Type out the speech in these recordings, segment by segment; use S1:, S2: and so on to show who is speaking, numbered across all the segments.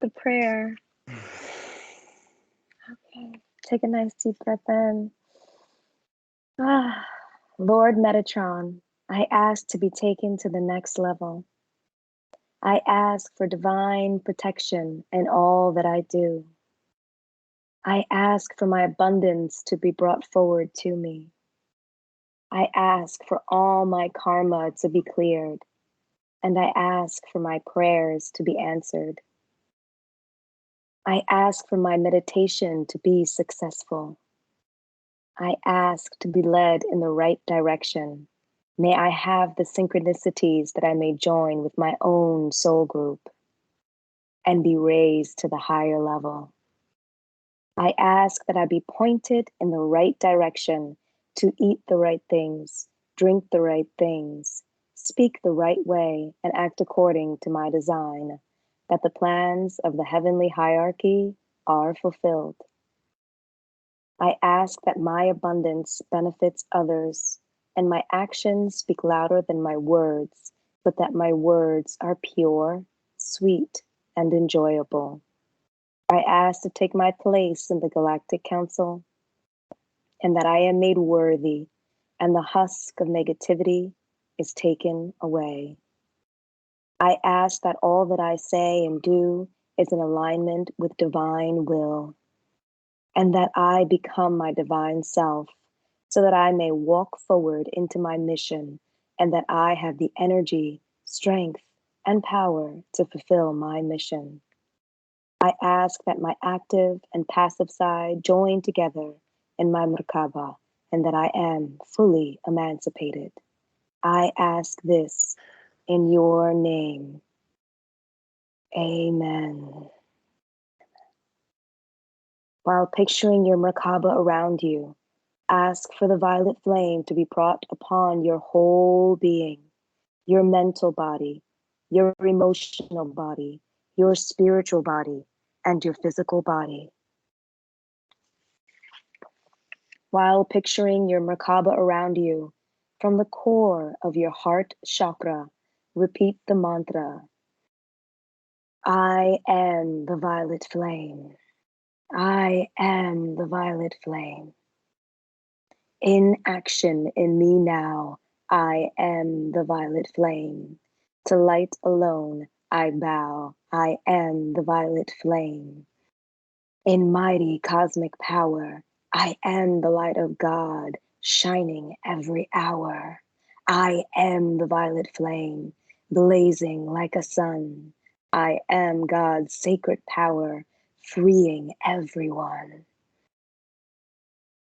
S1: the prayer. Okay, take a nice deep breath in. Ah, Lord Metatron, I ask to be taken to the next level. I ask for divine protection in all that I do. I ask for my abundance to be brought forward to me. I ask for all my karma to be cleared, and I ask for my prayers to be answered. I ask for my meditation to be successful. I ask to be led in the right direction. May I have the synchronicities that I may join with my own soul group and be raised to the higher level. I ask that I be pointed in the right direction to eat the right things, drink the right things, speak the right way, and act according to my design, that the plans of the heavenly hierarchy are fulfilled. I ask that my abundance benefits others, and my actions speak louder than my words, but that my words are pure, sweet, and enjoyable. I ask to take my place in the Galactic Council, and that I am made worthy, and the husk of negativity is taken away. I ask that all that I say and do is in alignment with divine will, and that I become my divine self, so that I may walk forward into my mission, and that I have the energy, strength, and power to fulfill my mission. I ask that my active and passive side join together in my Merkaba, and that I am fully emancipated. I ask this in your name. Amen. While picturing your Merkaba around you, ask for the violet flame to be brought upon your whole being, your mental body, your emotional body, your spiritual body, and your physical body. While picturing your Merkaba around you, from the core of your heart chakra, repeat the mantra, I am the violet flame. I am the violet flame. In action in me now, I am the violet flame. To light alone I bow, I am the violet flame. In mighty cosmic power, I am the light of God, shining every hour. I am the violet flame, blazing like a sun. I am God's sacred power, freeing everyone.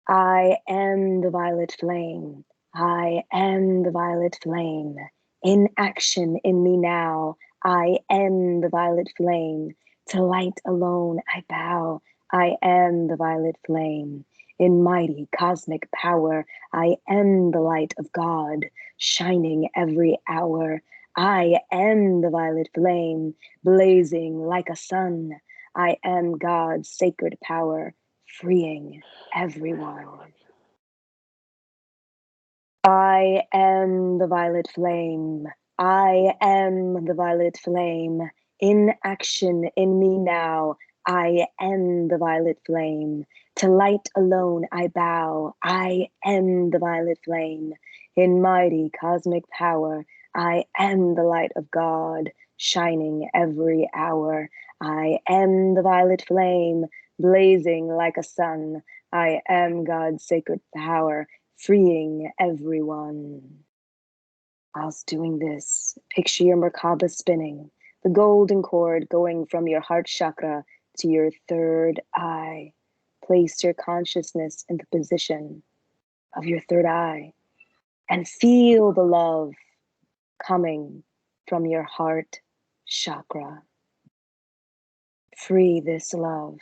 S1: I am the violet flame. I am the violet flame. In action in me now, I am the violet flame. To light alone I bow. I am the violet flame. In mighty cosmic power, I am the light of God, shining every hour. I am the violet flame, blazing like a sun. I am God's sacred power, freeing everyone. I am the violet flame. I am the violet flame. In action in me now, I am the violet flame. To light alone I bow. I am the violet flame. In mighty cosmic power, I am the light of God, shining every hour. I am the violet flame, blazing like a sun. I am God's sacred power, freeing everyone. Whilst doing this, picture your Merkaba spinning, the golden cord going from your heart chakra to your third eye. Place your consciousness in the position of your third eye and feel the love coming from your heart chakra. Free this love.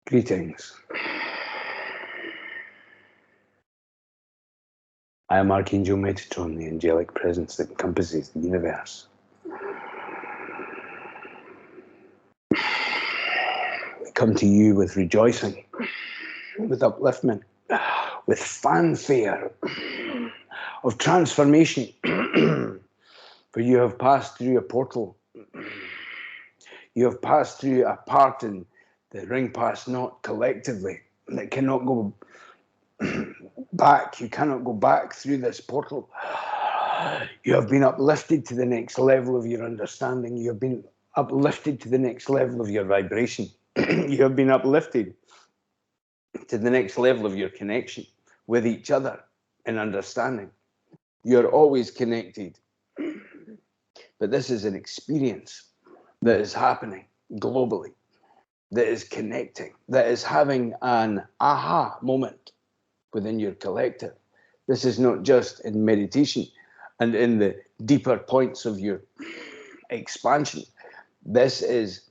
S2: Greetings. I am Archangel Metatron, the angelic presence that encompasses the universe. We come to you with rejoicing, with upliftment, with fanfare of transformation. For you have passed through a portal. You have passed through a part in the ring pass not collectively that cannot go back. You cannot go back through this portal. You have been uplifted to the next level of your understanding. You have been uplifted to the next level of your vibration. You have been uplifted to the next level of your connection with each other and understanding. You're always connected. But this is an experience that is happening globally, that is connecting, that is having an aha moment within your collective. This is not just in meditation and in the deeper points of your expansion. This is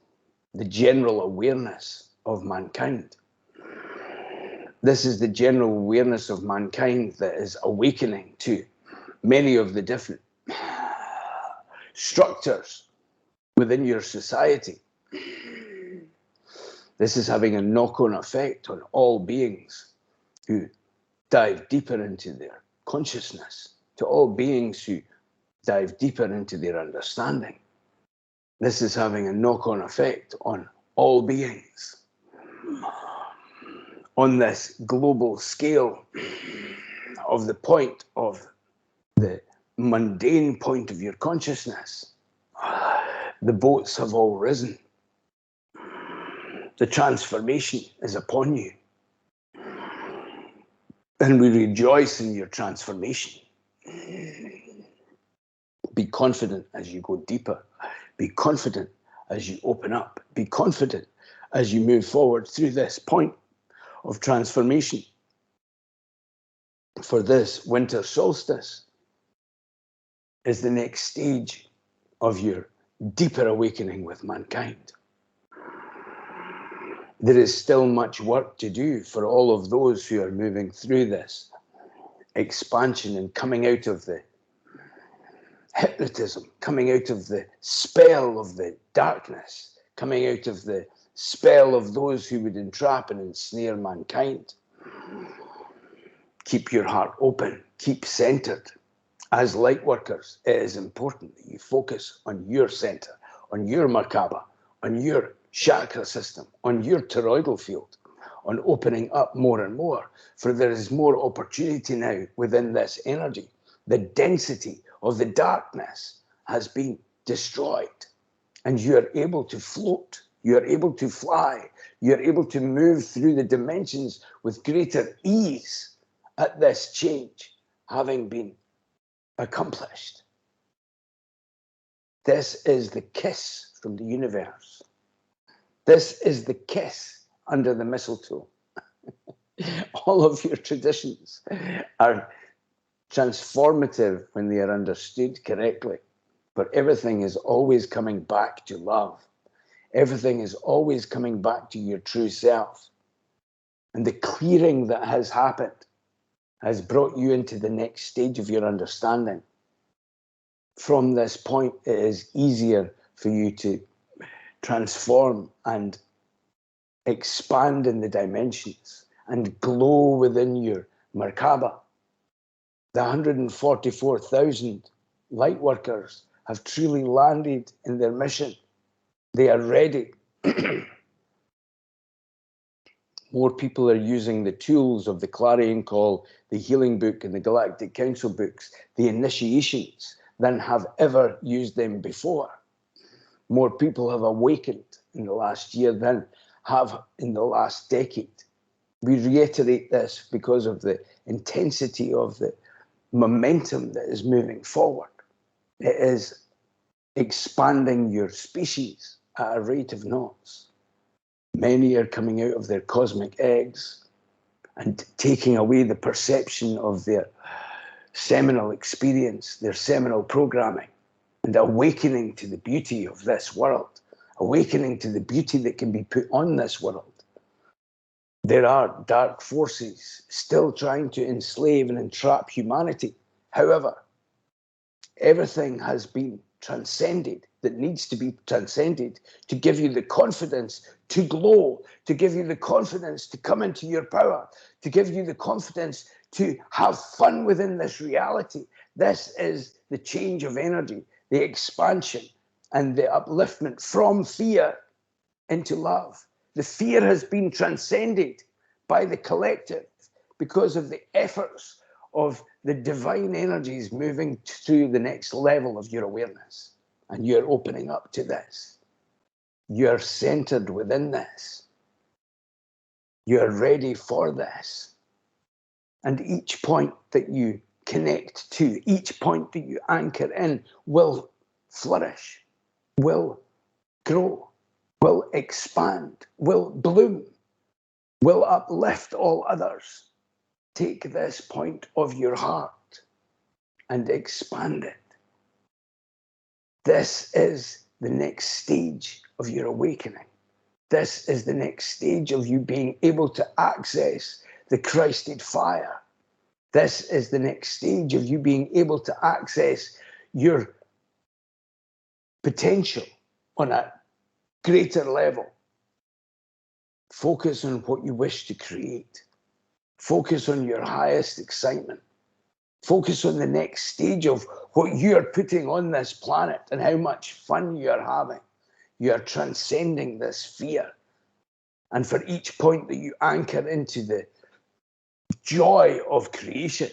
S2: the general awareness of mankind. This is the general awareness of mankind that is awakening to many of the different structures within your society. This is having a knock-on effect on all beings who dive deeper into their consciousness, to all beings who dive deeper into their understanding. This is having a knock-on effect on all beings. On this global scale of the point of the mundane point of your consciousness, the boats have all risen. The transformation is upon you. And we rejoice in your transformation. Be confident as you go deeper. Be confident as you open up. Be confident as you move forward through this point of transformation. For this winter solstice is the next stage of your deeper awakening with mankind. There is still much work to do for all of those who are moving through this expansion and coming out of the hypnotism, coming out of the spell of the darkness, coming out of the spell of those who would entrap and ensnare mankind. Keep your heart open, keep centered. As light workers, it is important that you focus on your center, on your Merkaba, on your chakra system, on your toroidal field, on opening up more and more, for there is more opportunity now within this energy. The density of the darkness has been destroyed, and you are able to float, you are able to fly, you are able to move through the dimensions with greater ease at this change having been accomplished. This is the kiss from the universe. This is the kiss under the mistletoe. All of your traditions are transformative when they are understood correctly. But everything is always coming back to love. Everything is always coming back to your true self. And the clearing that has happened has brought you into the next stage of your understanding. From this point, it is easier for you to transform and expand in the dimensions and glow within your Merkaba. The 144,000 light workers have truly landed in their mission. They are ready. More people are using the tools of the Clarion Call, the Healing Book, and the Galactic Council books, the initiations, than have ever used them before. More people have awakened in the last year than have in the last decade. We reiterate this because of the intensity of the momentum that is moving forward. It is expanding your species at a rate of knots. Many are coming out of their cosmic eggs and taking away the perception of their seminal experience, their seminal programming, and awakening to the beauty of this world, awakening to the beauty that can be put on this world. There are dark forces still trying to enslave and entrap humanity. However, everything has been transcended that needs to be transcended to give you the confidence to glow, to give you the confidence to come into your power, to give you the confidence to have fun within this reality. This is the change of energy, the expansion and the upliftment from fear into love. The fear has been transcended by the collective because of the efforts of the divine energies moving through the next level of your awareness. And you're opening up to this. You're centered within this. You're ready for this. And each point that you connect to, each point that you anchor in will flourish, will grow, will expand, will bloom, will uplift all others. Take this point of your heart and expand it. This is the next stage of your awakening. This is the next stage of you being able to access the Christed fire. This is the next stage of you being able to access your potential on a greater level. Focus on what you wish to create. Focus on your highest excitement. Focus on the next stage of what you're putting on this planet and how much fun you're having. You're transcending this fear. And for each point that you anchor into the joy of creation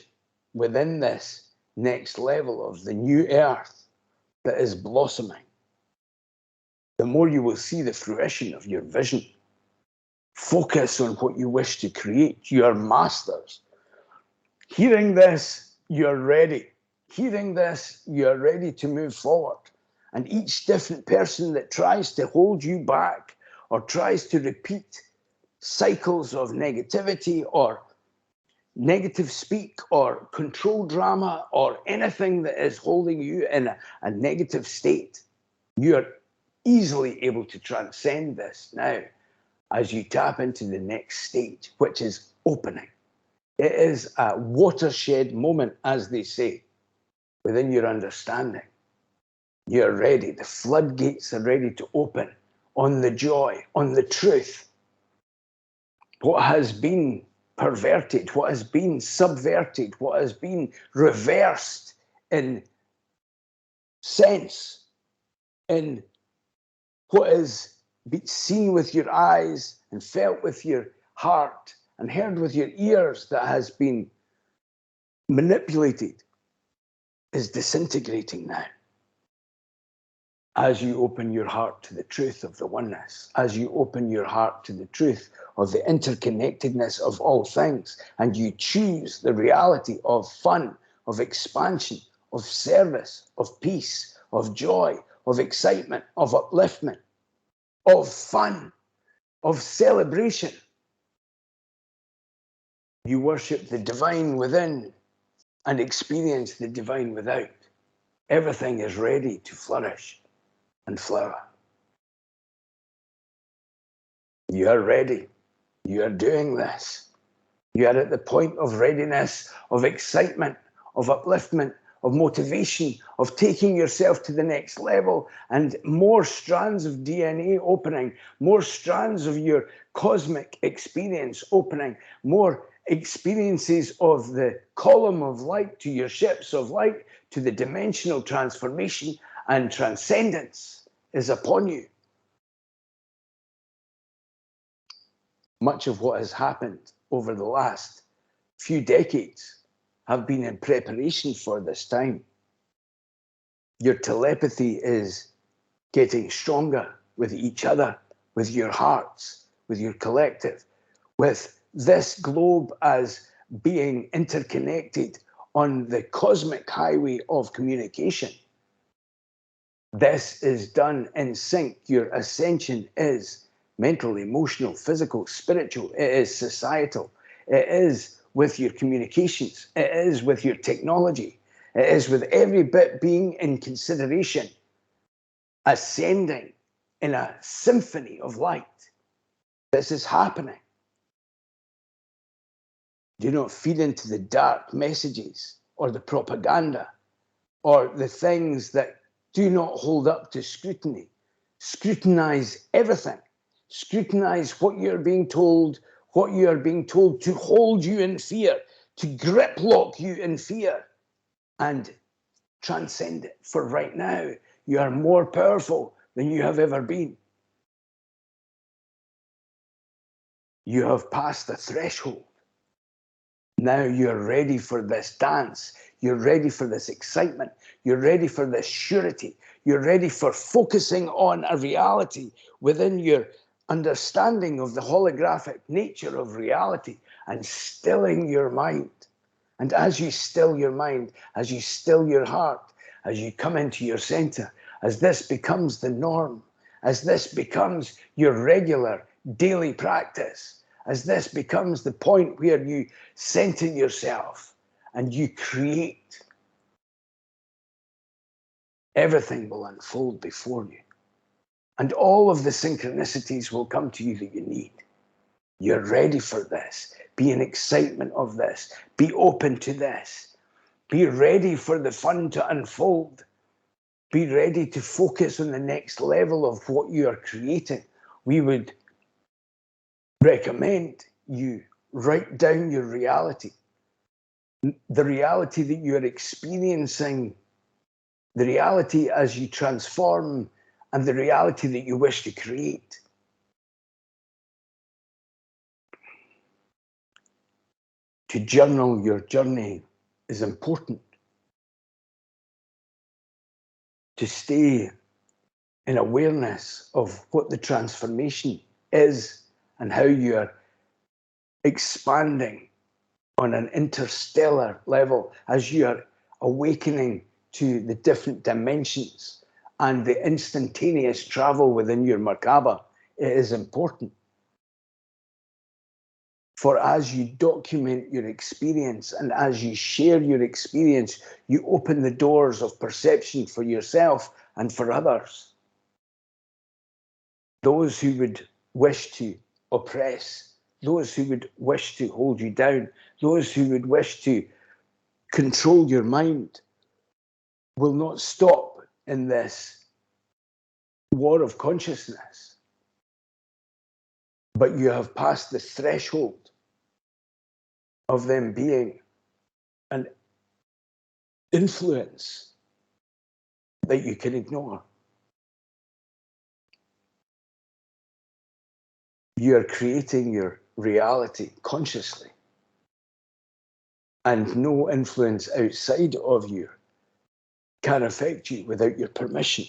S2: within this next level of the new earth that is blossoming, the more you will see the fruition of your vision. Focus on what you wish to create. You are masters. Hearing this, you're ready. Hearing this, you're ready to move forward. And each different person that tries to hold you back or tries to repeat cycles of negativity or negative speak or control drama or anything that is holding you in a negative state, you're easily able to transcend this now as you tap into the next stage, which is opening. It is a watershed moment, as they say, within your understanding. You're ready. The floodgates are ready to open on the joy, on the truth. What has been perverted, what has been subverted, what has been reversed in sense, in what is seen with your eyes and felt with your heart and heard with your ears that has been manipulated is disintegrating now. As you open your heart to the truth of the oneness, as you open your heart to the truth of the interconnectedness of all things, and you choose the reality of fun, of expansion, of service, of peace, of joy, of excitement, of upliftment, of fun, of celebration, you worship the divine within and experience the divine without. Everything is ready to flourish and flower. You are ready. You are doing this. You are at the point of readiness, of excitement, of upliftment, of motivation, of taking yourself to the next level, and more strands of DNA opening, more strands of your cosmic experience opening, more experiences of the column of light to your ships of light, to the dimensional transformation and transcendence is upon you. Much of what has happened over the last few decades have been in preparation for this time. Your telepathy is getting stronger with each other, with your hearts, with your collective, with this globe as being interconnected on the cosmic highway of communication. This is done in sync. Your ascension is mental, emotional, physical, spiritual. It is societal. It is with your communications. It is with your technology. It is with every bit being in consideration, ascending in a symphony of light. This is happening. Do not feed into the dark messages or the propaganda or the things that do not hold up to scrutiny. Scrutinize everything. Scrutinize what you're being told, what you are being told to hold you in fear, to grip lock you in fear, and transcend it. For right now, you are more powerful than you have ever been. You have passed the threshold. Now you're ready for this dance. You're ready for this excitement. You're ready for this surety. You're ready for focusing on a reality within your understanding of the holographic nature of reality and stilling your mind. And as you still your mind, as you still your heart, as you come into your center, as this becomes the norm, as this becomes your regular daily practice, as this becomes the point where you center yourself and you create, everything will unfold before you. And all of the synchronicities will come to you that you need. You're ready for this. Be in excitement of this. Be open to this. Be ready for the fun to unfold. Be ready to focus on the next level of what you are creating. We would recommend you write down your reality. The reality that you are experiencing, the reality as you transform, and the reality that you wish to create. To journal your journey is important. To stay in awareness of what the transformation is and how you are expanding on an interstellar level as you are awakening to the different dimensions and the instantaneous travel within your Merkaba. It is important. For as you document your experience and as you share your experience, you open the doors of perception for yourself and for others. Those who would wish to oppress, those who would wish to hold you down, those who would wish to control your mind will not stop in this war of consciousness. But you have passed the threshold of them being an influence that you can ignore. You are creating your reality consciously, and no influence outside of you can affect you without your permission.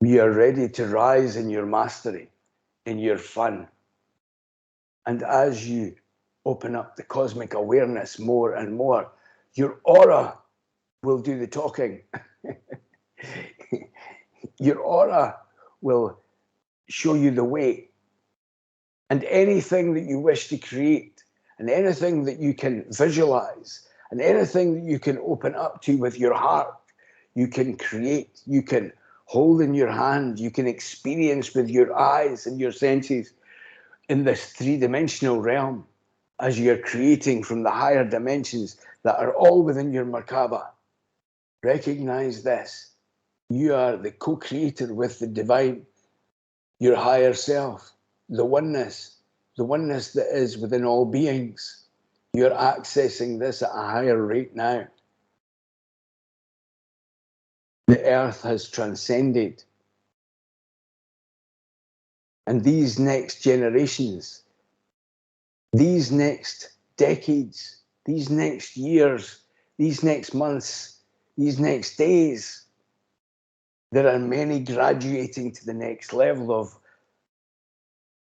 S2: You are ready to rise in your mastery, in your fun. And as you open up the cosmic awareness more and more, your aura will do the talking. Your aura will show you the way. And anything that you wish to create, and anything that you can visualize, and anything that you can open up to with your heart, you can create, you can hold in your hand, you can experience with your eyes and your senses in this three-dimensional realm as you're creating from the higher dimensions that are all within your Merkaba. Recognize this. You are the co-creator with the divine, your higher self, the oneness that is within all beings. You're accessing this at a higher rate now. The earth has transcended. And these next generations, these next decades, these next years, these next months, these next days, there are many graduating to the next level of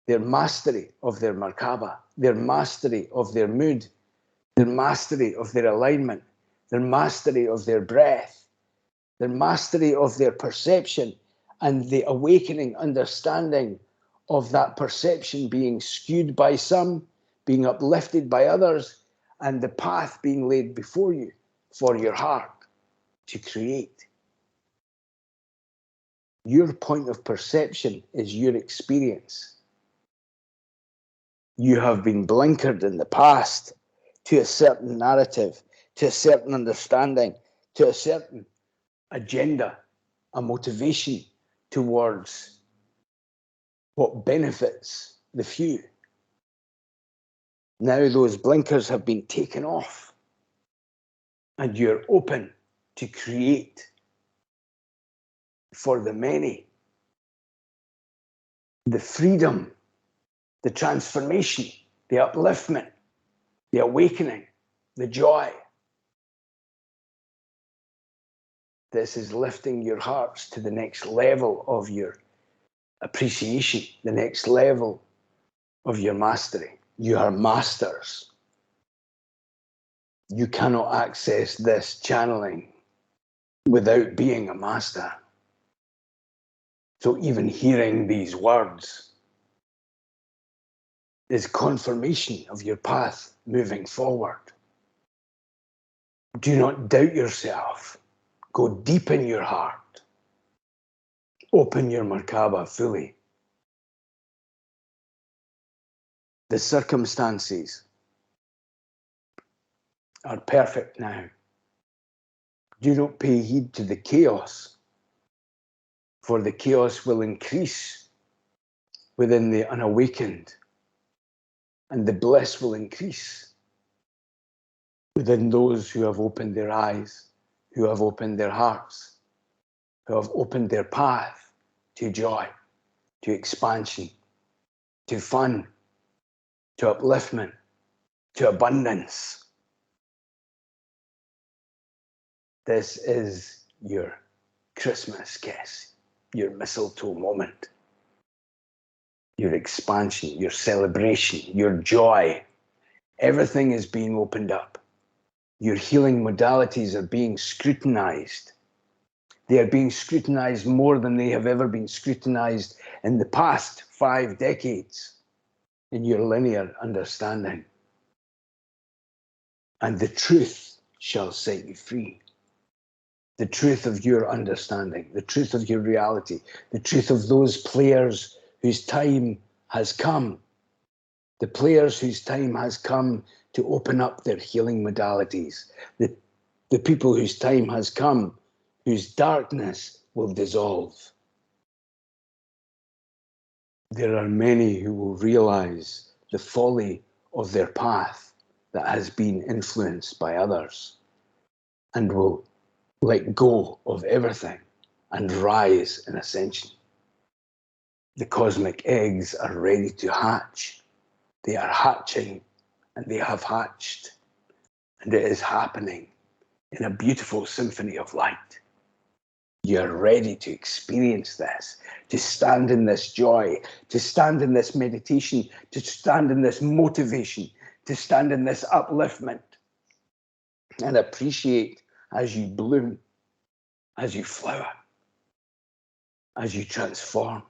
S2: their mastery of their Merkaba, their mastery of their mood, their mastery of their alignment, their mastery of their breath, their mastery of their perception, and the awakening understanding of that perception being skewed by some, being uplifted by others, and the path being laid before you for your heart to create. Your point of perception is your experience. You have been blinkered in the past to a certain narrative, to a certain understanding, to a certain agenda, a motivation towards what benefits the few. Now those blinkers have been taken off and you're open to create for the many the freedom, the transformation, the upliftment, the awakening, the joy. This is lifting your hearts to the next level of your appreciation, the next level of your mastery. You are masters. You cannot access this channeling without being a master. So even hearing these words is confirmation of your path moving forward. Do not doubt yourself. Go deep in your heart. Open your Merkaba fully. The circumstances are perfect now. Do not pay heed to the chaos, for the chaos will increase within the unawakened, and the bliss will increase within those who have opened their eyes, who have opened their hearts, who have opened their path to joy, to expansion, to fun, to upliftment, to abundance. This is your Christmas kiss, your mistletoe moment, your expansion, your celebration, your joy. Everything is being opened up. Your healing modalities are being scrutinized. They are being scrutinized more than they have ever been scrutinized in the past 5 decades in your linear understanding. And the truth shall set you free. The truth of your understanding, the truth of your reality, the truth of those players whose time has come, the players whose time has come to open up their healing modalities, the people whose time has come, whose darkness will dissolve. There are many who will realize the folly of their path that has been influenced by others and will let go of everything and rise in ascension. The cosmic eggs are ready to hatch. They are hatching and they have hatched. And it is happening in a beautiful symphony of light. You're ready to experience this, to stand in this joy, to stand in this meditation, to stand in this motivation, to stand in this upliftment and appreciate as you bloom, as you flower, as you transform.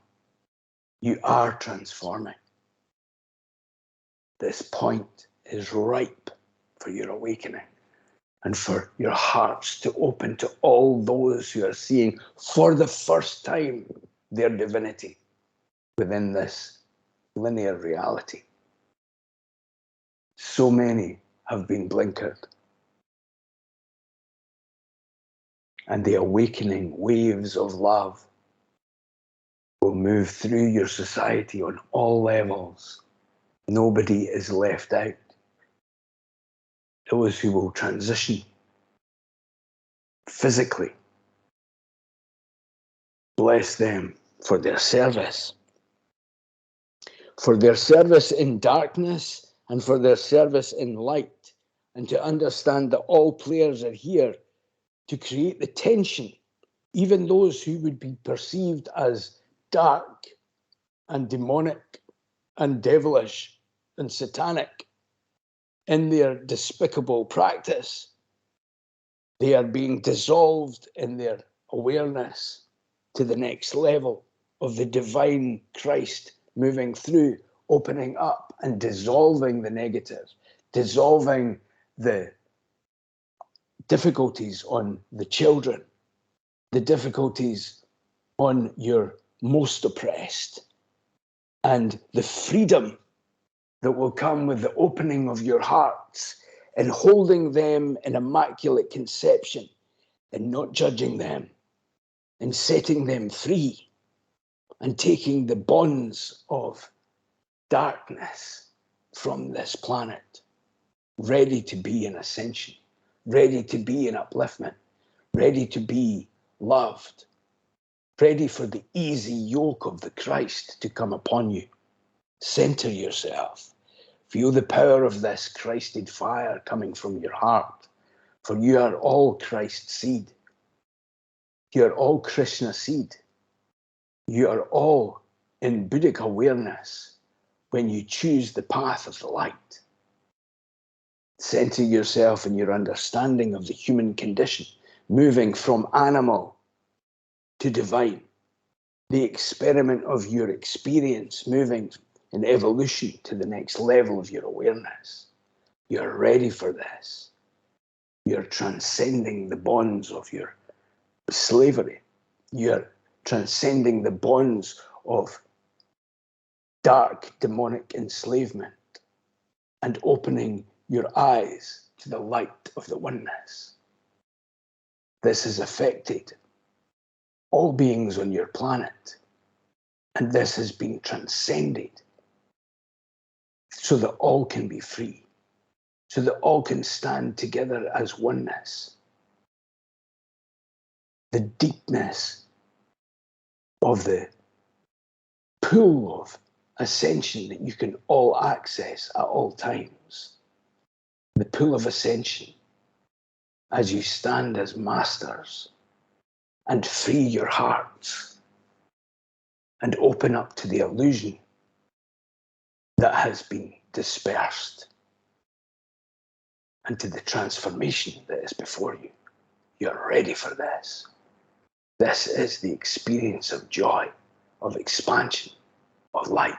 S2: You are transforming. This point is ripe for your awakening and for your hearts to open to all those who are seeing for the first time their divinity within this linear reality. So many have been blinkered, and the awakening waves of love will move through your society on all levels. Nobody is left out. Those who will transition physically, bless them for their service in darkness and for their service in light, and to understand that all players are here to create the tension, even those who would be perceived as dark and demonic and devilish and satanic in their despicable practice. They are being dissolved in their awareness to the next level of the divine Christ moving through, opening up and dissolving the negative, dissolving the difficulties on the children, the difficulties on your most oppressed, and the freedom that will come with the opening of your hearts and holding them in immaculate conception and not judging them and setting them free and taking the bonds of darkness from this planet, ready to be in ascension, ready to be in upliftment, ready to be loved, ready for the easy yoke of the Christ to come upon you. Center yourself. Feel the power of this Christed fire coming from your heart, for you are all Christ seed. You are all Krishna seed. You are all in Buddhic awareness when you choose the path of the light. Center yourself in your understanding of the human condition, moving from animal to divine. The experiment of your experience, moving in evolution to the next level of your awareness. You're ready for this. You're transcending the bonds of your slavery. You're transcending the bonds of dark demonic enslavement and opening your eyes to the light of the oneness. This has affected all beings on your planet, and this has been transcended so that all can be free, so that all can stand together as oneness. The deepness of the pool of ascension that you can all access at all times. The pool of ascension as you stand as masters and free your hearts and open up to the illusion that has been dispersed and to the transformation that is before you. You're ready for this. This is the experience of joy, of expansion, of light.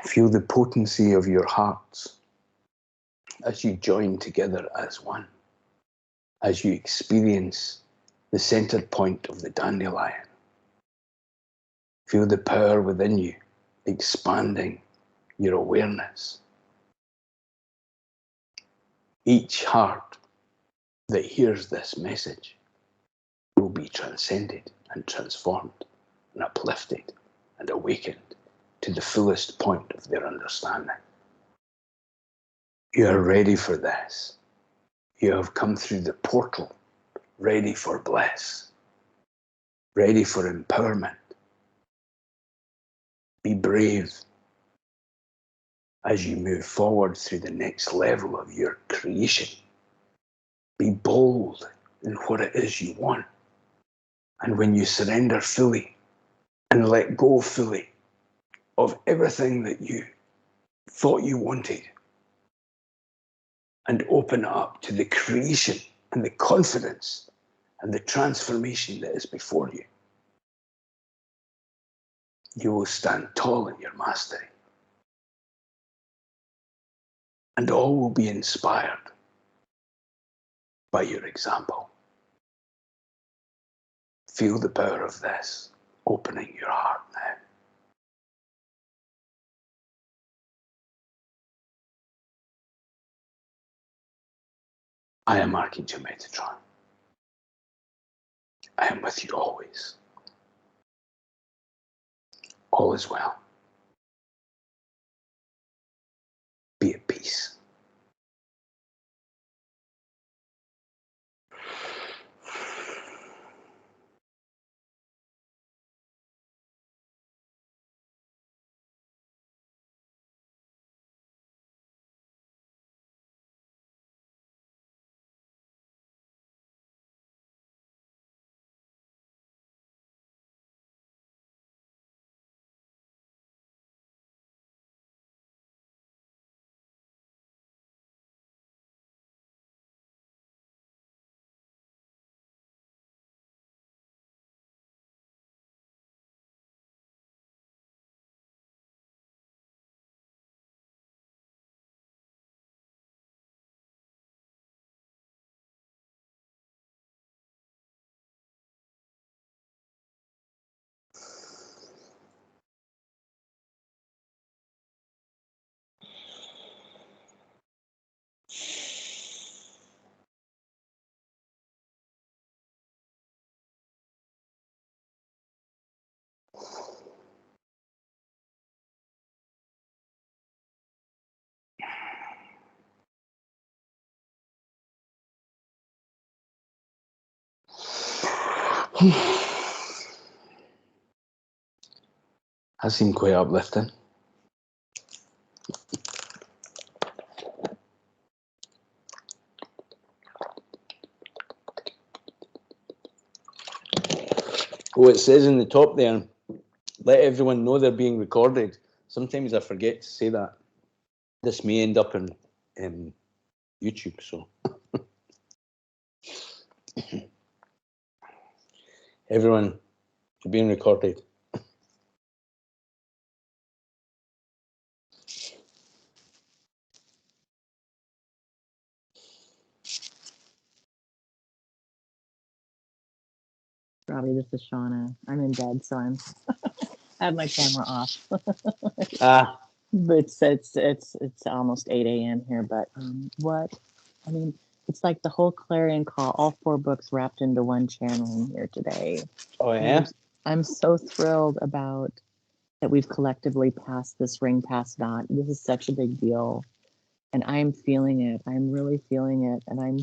S2: Feel the potency of your hearts as you join together as one, as you experience the center point of the dandelion. Feel the power within you expanding your awareness. Each heart that hears this message will be transcended and transformed and uplifted and awakened to the fullest point of their understanding. You are ready for this. You have come through the portal, ready for bliss, ready for empowerment. Be brave as you move forward through the next level of your creation. Be bold in what it is you want. And when you surrender fully and let go fully of everything that you thought you wanted and open up to the creation and the confidence and the transformation that is before you, you will stand tall in your mastery. And all will be inspired by your example. Feel the power of this opening your heart now. I am Archangel Metatron. I am with you always. All is well. Be at peace. That seemed quite uplifting. Oh, it says in the top there, let everyone know they're being recorded. Sometimes I forget to say that. This may end up in YouTube, so. Everyone, you're being recorded.
S3: Robbie, this is Shauna. I'm in bed, so I have my camera off. But it's almost 8 a.m. here. But it's like the whole clarion call, all 4 books wrapped into one channeling here today.
S2: Oh yeah.
S3: I'm so thrilled about that we've collectively passed this ring past dot. This is such a big deal, and I'm feeling it. I'm really feeling it, and I'm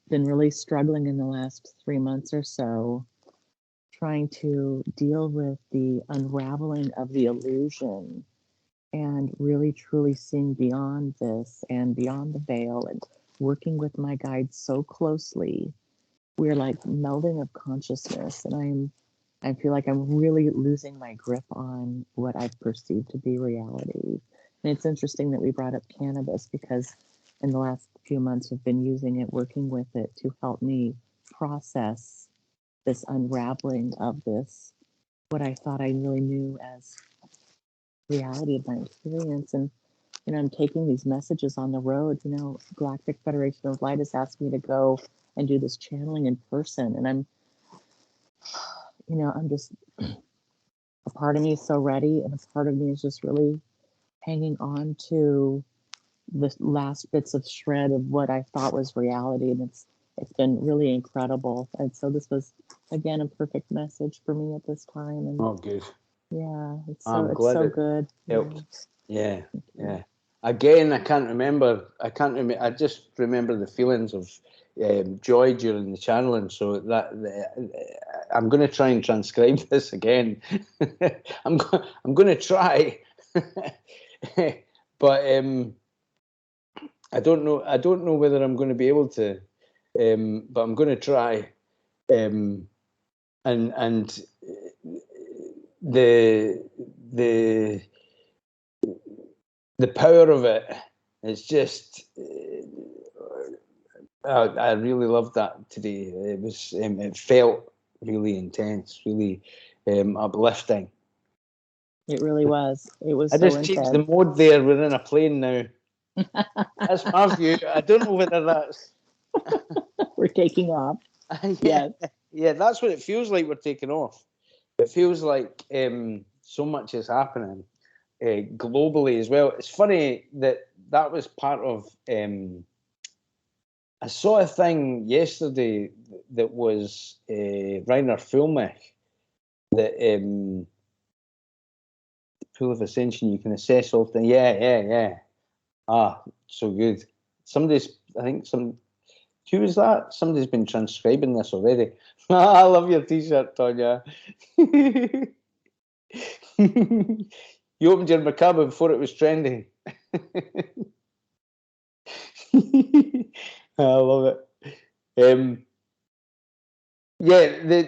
S3: been really struggling in the last 3 months or so, trying to deal with the unraveling of the illusion and really truly seeing beyond this and beyond the veil and working with my guides so closely. We're like melding of consciousness, and I feel like I'm really losing my grip on what I've perceived to be reality. And it's interesting that we brought up cannabis, because in the last few months I've been using it, working with it to help me process this unraveling of this, what I thought I really knew as reality of my experience. And I'm taking these messages on the road. Galactic Federation of Light has asked me to go and do this channeling in person, and I'm just, a part of me is so ready, and a part of me is just really hanging on to the last bits of shred of what I thought was reality, and it's been really incredible. And so this was again a perfect message for me at this time. And
S2: oh, good.
S3: Yeah, it's
S2: I'm
S3: so
S2: glad
S3: so
S2: it
S3: good.
S2: helped. Yeah, yeah. Again, I can't remember. I just remember the feelings of joy during the channeling. So I'm going to try and transcribe this again. I'm going to try, but I don't know. I don't know whether I'm going to be able to. But I'm going to try. And the power of it is just. I really loved that today. It was. It felt really intense, really uplifting.
S3: It really was. It was.
S2: I
S3: so
S2: just changed
S3: intense.
S2: the mode there. We're in a plane now. That's my view. I don't know whether that's.
S3: We're taking off.
S2: Yeah, yeah, that's what it feels like. We're taking off. It feels like so much is happening globally as well. It's funny that was part of. I saw a thing yesterday that was Rainer Fulmich, that Pool of Ascension. You can assess all things. Yeah. Ah, so good. I think who was that? Somebody's been transcribing this already. I love your t-shirt, Tonya. You opened your macabre before it was trending. I love it. Yeah,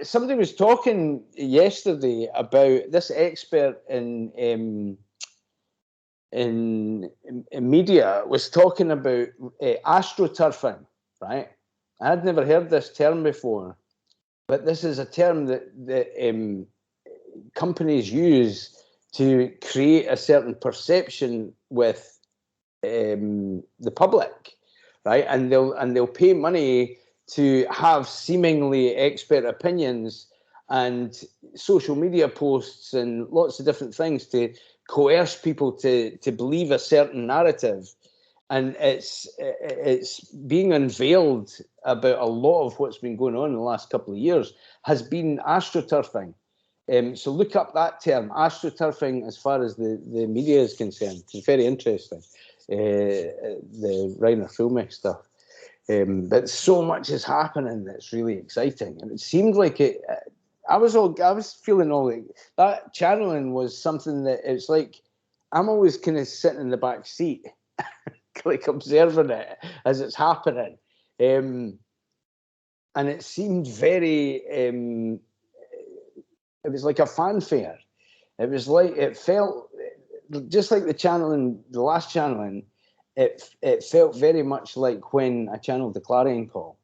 S2: somebody was talking yesterday about this expert in media was talking about astroturfing, right? I had never heard this term before, but this is a term that companies use to create a certain perception with the public, right? And they'll pay money to have seemingly expert opinions and social media posts and lots of different things to coerce people to believe a certain narrative. And it's being unveiled about a lot of what's been going on in the last couple of years has been astroturfing. So look up that term, astroturfing, as far as the media is concerned. It's very interesting, the Rainer Fulmich stuff. But so much is happening that's really exciting, and it seemed like it. I was feeling all like that. Channeling was something that it's like I'm always kind of sitting in the back seat, like observing it as it's happening, and it seemed very. It was like a fanfare. It felt just like the last channeling. It felt very much like when I channeled the Clarion Call.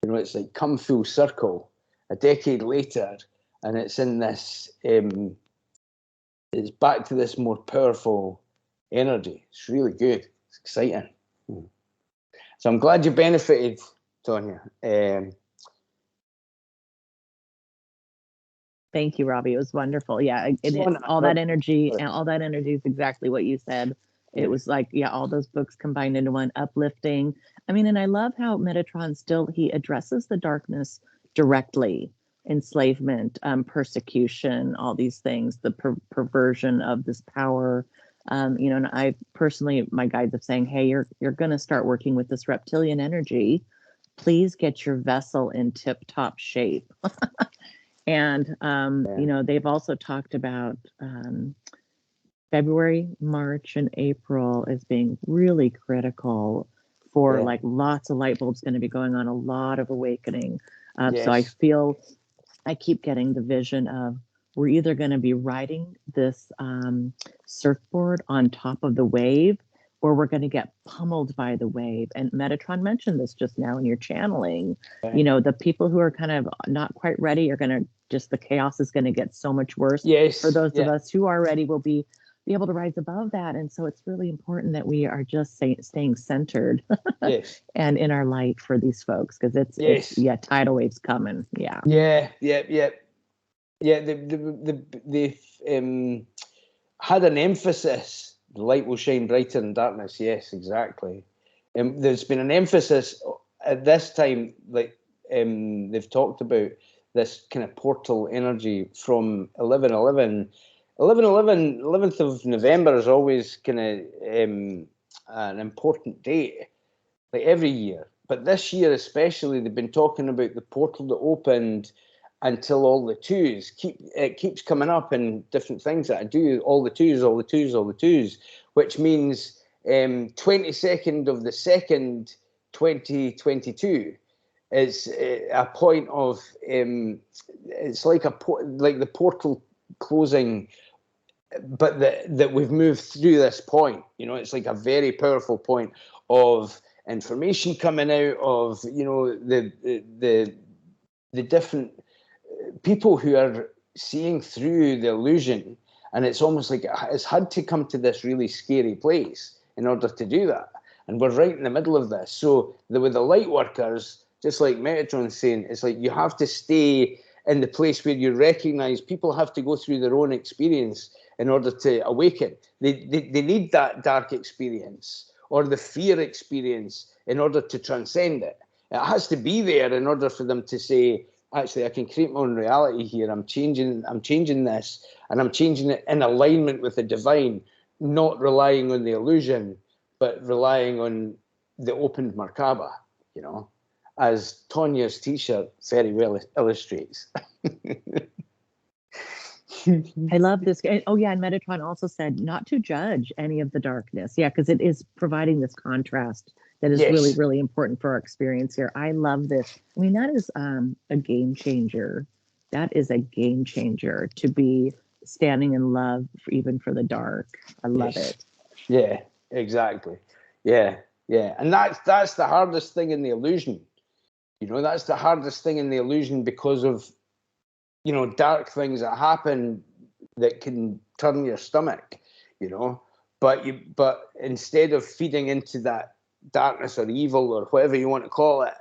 S2: You know, it's like come full circle a decade later, and it's in this. It's back to this more powerful energy. It's really good. It's exciting. So I'm glad you benefited, Tonya.
S3: Thank you, Robbie. It was wonderful. Yeah, all that energy and all that energy is exactly what you said. It was like, yeah, all those books combined into one, uplifting. I mean, and I love how Metatron he addresses the darkness directly, enslavement, persecution, all these things, the perversion of this power. You know, and I personally, my guides are saying, hey, you're going to start working with this reptilian energy. Please get your vessel in tip-top shape. And, you know, they've also talked about February, March, and April as being really critical for like lots of light bulbs going to be going on, a lot of awakening. So I keep getting the vision of we're either going to be riding this surfboard on top of the wave, or we're going to get pummeled by the wave. And Metatron mentioned this just now in your channeling. You know, the people who are kind of not quite ready are going to the chaos is going to get so much worse.
S2: Yes.
S3: For those of us who are ready, will be able to rise above that. And so it's really important that we are just staying centered and in our light for these folks, because it's tidal waves coming.
S2: They had an emphasis. The light will shine brighter in darkness. Yes, exactly. There's been an emphasis at this time, like they've talked about this kind of portal energy from 11/11. 11/11, 11th of November is always kind of an important date, like every year. But this year especially, they've been talking about the portal that opened until all the twos. It keeps coming up in different things that I do. All the twos, all the twos, all the twos, which means 22nd of the 2nd, 2022 is a point of it's like the portal closing, but that we've moved through this point. You know, it's like a very powerful point of information coming out of, you know, the different people who are seeing through the illusion, and it's almost like it's had to come to this really scary place in order to do that, and we're right in the middle of this. So with the light workers, just like Metatron's saying, it's like you have to stay in the place where you recognize people have to go through their own experience in order to awaken. They need that dark experience or the fear experience in order to transcend it. It has to be there in order for them to say, actually, I can create my own reality here. I'm changing this, and I'm changing it in alignment with the divine, not relying on the illusion, but relying on the opened Merkaba, you know, as Tonya's t-shirt very well illustrates.
S3: I love this. Oh yeah, and Metatron also said not to judge any of the darkness. Yeah, because it is providing this contrast that is really, really important for our experience here. I love this. I mean, that is a game changer. That is a game changer, to be standing in love even for the dark. I love it.
S2: Yeah, exactly. Yeah. And that's the hardest thing in the illusion. You know, that's the hardest thing in the illusion because of, you know, dark things that happen that can turn your stomach, you know. But instead of feeding into that darkness or evil or whatever you want to call it,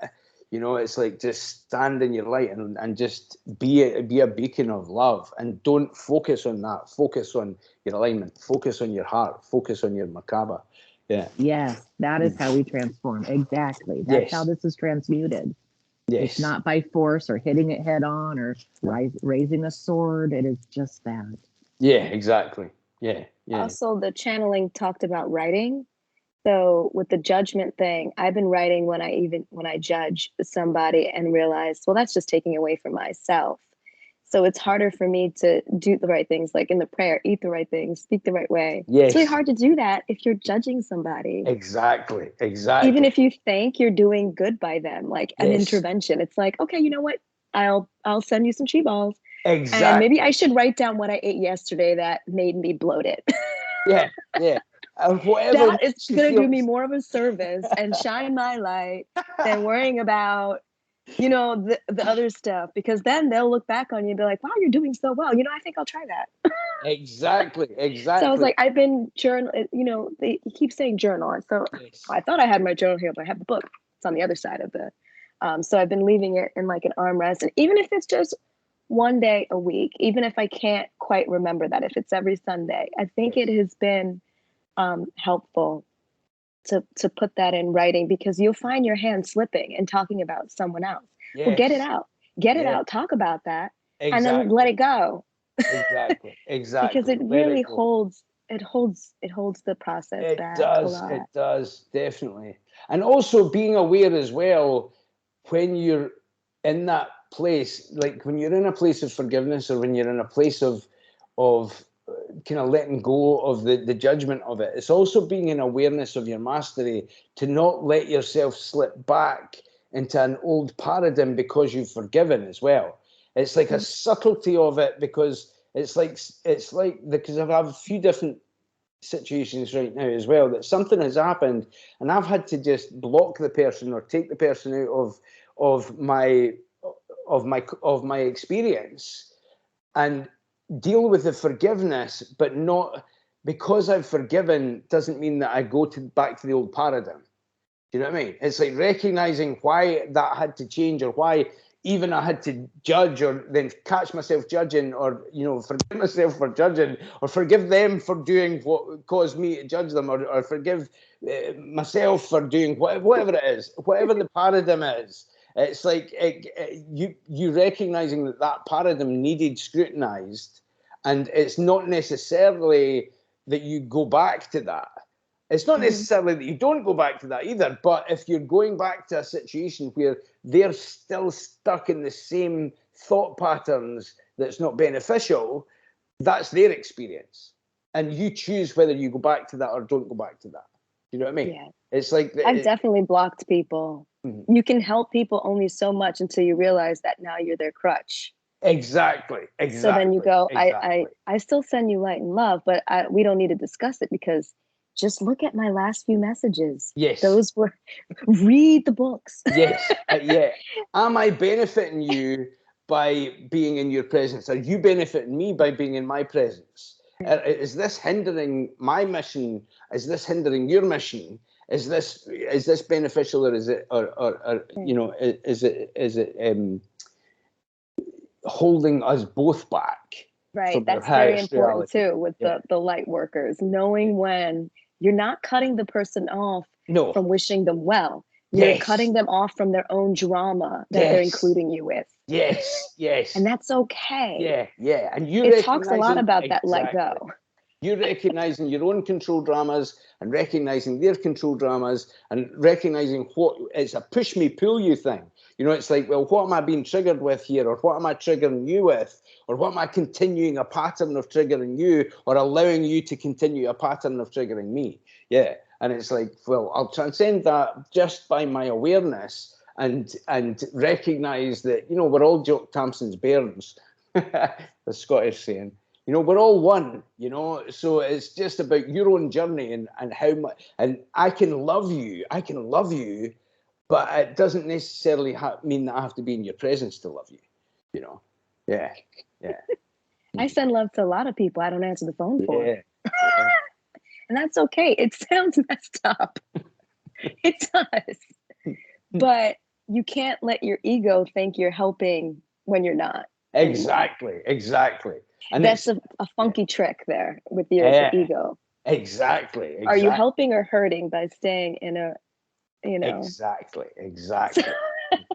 S2: you know, it's like just stand in your light and just be a beacon of love, and don't focus on that. Focus on your alignment. Focus on your heart. Focus on your Merkaba. Yeah.
S3: Yes, that is how we transform. Exactly. That's how this is transmuted.
S2: Yes.
S3: It's not by force or hitting it head on or raising a sword. It is just that.
S2: Yeah, exactly. Yeah.
S1: Also, the channeling talked about writing, So with the judgment thing, I've been writing when I judge somebody and realize, well, that's just taking away from myself. So it's harder for me to do the right things, like in the prayer, eat the right things, speak the right way. It's really
S2: Yes,
S1: hard to do that if you're judging somebody.
S2: exactly,
S1: Even
S2: exactly.
S1: if you think you're doing good by them, like an
S2: Yes,
S1: intervention, it's like, okay, you know what? I'll send you some chi balls. And maybe
S2: exactly.
S1: I should write down what I ate yesterday that made me bloated.
S2: Yeah, yeah. And whatever
S1: That is
S2: makes you
S1: going to do
S2: feel.
S1: me more of a service and shine my light than worrying about, you know, the other stuff, because then they'll look back on you and be like, wow, you're doing so well. You know, I think I'll try that.
S2: Exactly,
S1: So I was
S2: exactly.
S1: like, I've been journal, you know, they keep saying journal. And so
S2: Yes.
S1: I thought I had my journal here, but I have the book. It's on the other side of the, so I've been leaving it in like an armrest. And even if it's just one day a week, even if I can't quite remember that, if it's every Sunday, I think
S2: Yes.
S1: it has been helpful to put that in writing, because you'll find your hand slipping and talking about someone else. Well,
S2: Yes.
S1: get it
S2: Yeah.
S1: out, talk about that, and then let
S2: Exactly.
S1: it go,
S2: Exactly.
S1: because
S2: Exactly.
S1: it
S2: Let
S1: really
S2: it go.
S1: holds the process
S2: It
S1: back a
S2: does.
S1: lot.
S2: It does. Definitely. And also being aware as well when you're in that place, like when you're in a place of forgiveness, or when you're in a place of kind of letting go of the judgment of it. It's also being in awareness of your mastery to not let yourself slip back into an old paradigm because you've forgiven as well. It's like a subtlety of it, because it's like because I've had a few different situations right now as well, that something has happened and I've had to just block the person or take the person out of my of my experience and deal with the forgiveness, but not because I've forgiven doesn't mean that I go back to the old paradigm. Do you know what I mean? It's like recognizing why that had to change, or why even I had to judge, or then catch myself judging, or forgive myself for judging, or forgive them for doing what caused me to judge them, or forgive myself for doing whatever it is, whatever the paradigm is. It's like you recognizing that paradigm needed scrutinized, and it's not necessarily that you go back to that. It's not
S1: Mm-hmm.
S2: necessarily that you don't go back to that either, but if you're going back to a situation where they're still stuck in the same thought patterns that's not beneficial, that's their experience. And you choose whether you go back to that or don't go back to that. You know what I mean?
S1: Yeah,
S2: It's like,
S1: I've definitely blocked people. You can help people only so much until you realize that now you're their crutch.
S2: exactly,
S1: So then you
S2: exactly,
S1: go,
S2: exactly.
S1: I still send you light and love, but we don't need to discuss it, because just look at my last few messages.
S2: Yes,
S1: Those were, read the books.
S2: yes, yeah. Am I benefiting you by being in your presence? Are you benefiting me by being in my presence? Is this hindering my mission? Is this hindering your mission? Is this beneficial, or is it, or is it holding us both back
S1: Right.
S2: from the
S1: That's very
S2: highest
S1: important
S2: reality?
S1: too, with
S2: Yeah.
S1: the light workers,
S2: Yeah.
S1: knowing when you're not cutting the person off
S2: No.
S1: from wishing them well. You're
S2: Yes.
S1: cutting them off from their own drama that they're
S2: Yes.
S1: including you with.
S2: Yes.
S1: And
S2: Yes.
S1: that's okay.
S2: Yeah. Yeah. And you
S1: It talks a lot
S2: recognizing
S1: about that let
S2: exactly.
S1: go.
S2: You recognizing your own control dramas and recognizing their control dramas, and recognizing what it's a push me pull you thing. It's like, well, what am I being triggered with here, or what am I triggering you with, or what am I continuing a pattern of triggering you, or allowing you to continue a pattern of triggering me? Yeah. And it's like, well, I'll transcend that just by my awareness, and recognize that we're all Jock Thompson's bairns, the Scottish saying. We're all one, so it's just about your own journey, and how much. And I can love you, but it doesn't necessarily mean that I have to be in your presence to love you. Yeah, yeah,
S1: I send love to a lot of people I don't answer the phone for.
S2: yeah, yeah.
S1: And that's okay. It sounds messed up. It does. But you can't let your ego think you're helping when you're not anymore.
S2: Exactly. And
S1: That's
S2: it's
S1: a funky trick there with your
S2: yeah,
S1: ego.
S2: exactly,
S1: Are you
S2: exactly,
S1: helping or hurting by staying in a,
S2: exactly,
S1: so
S2: exactly,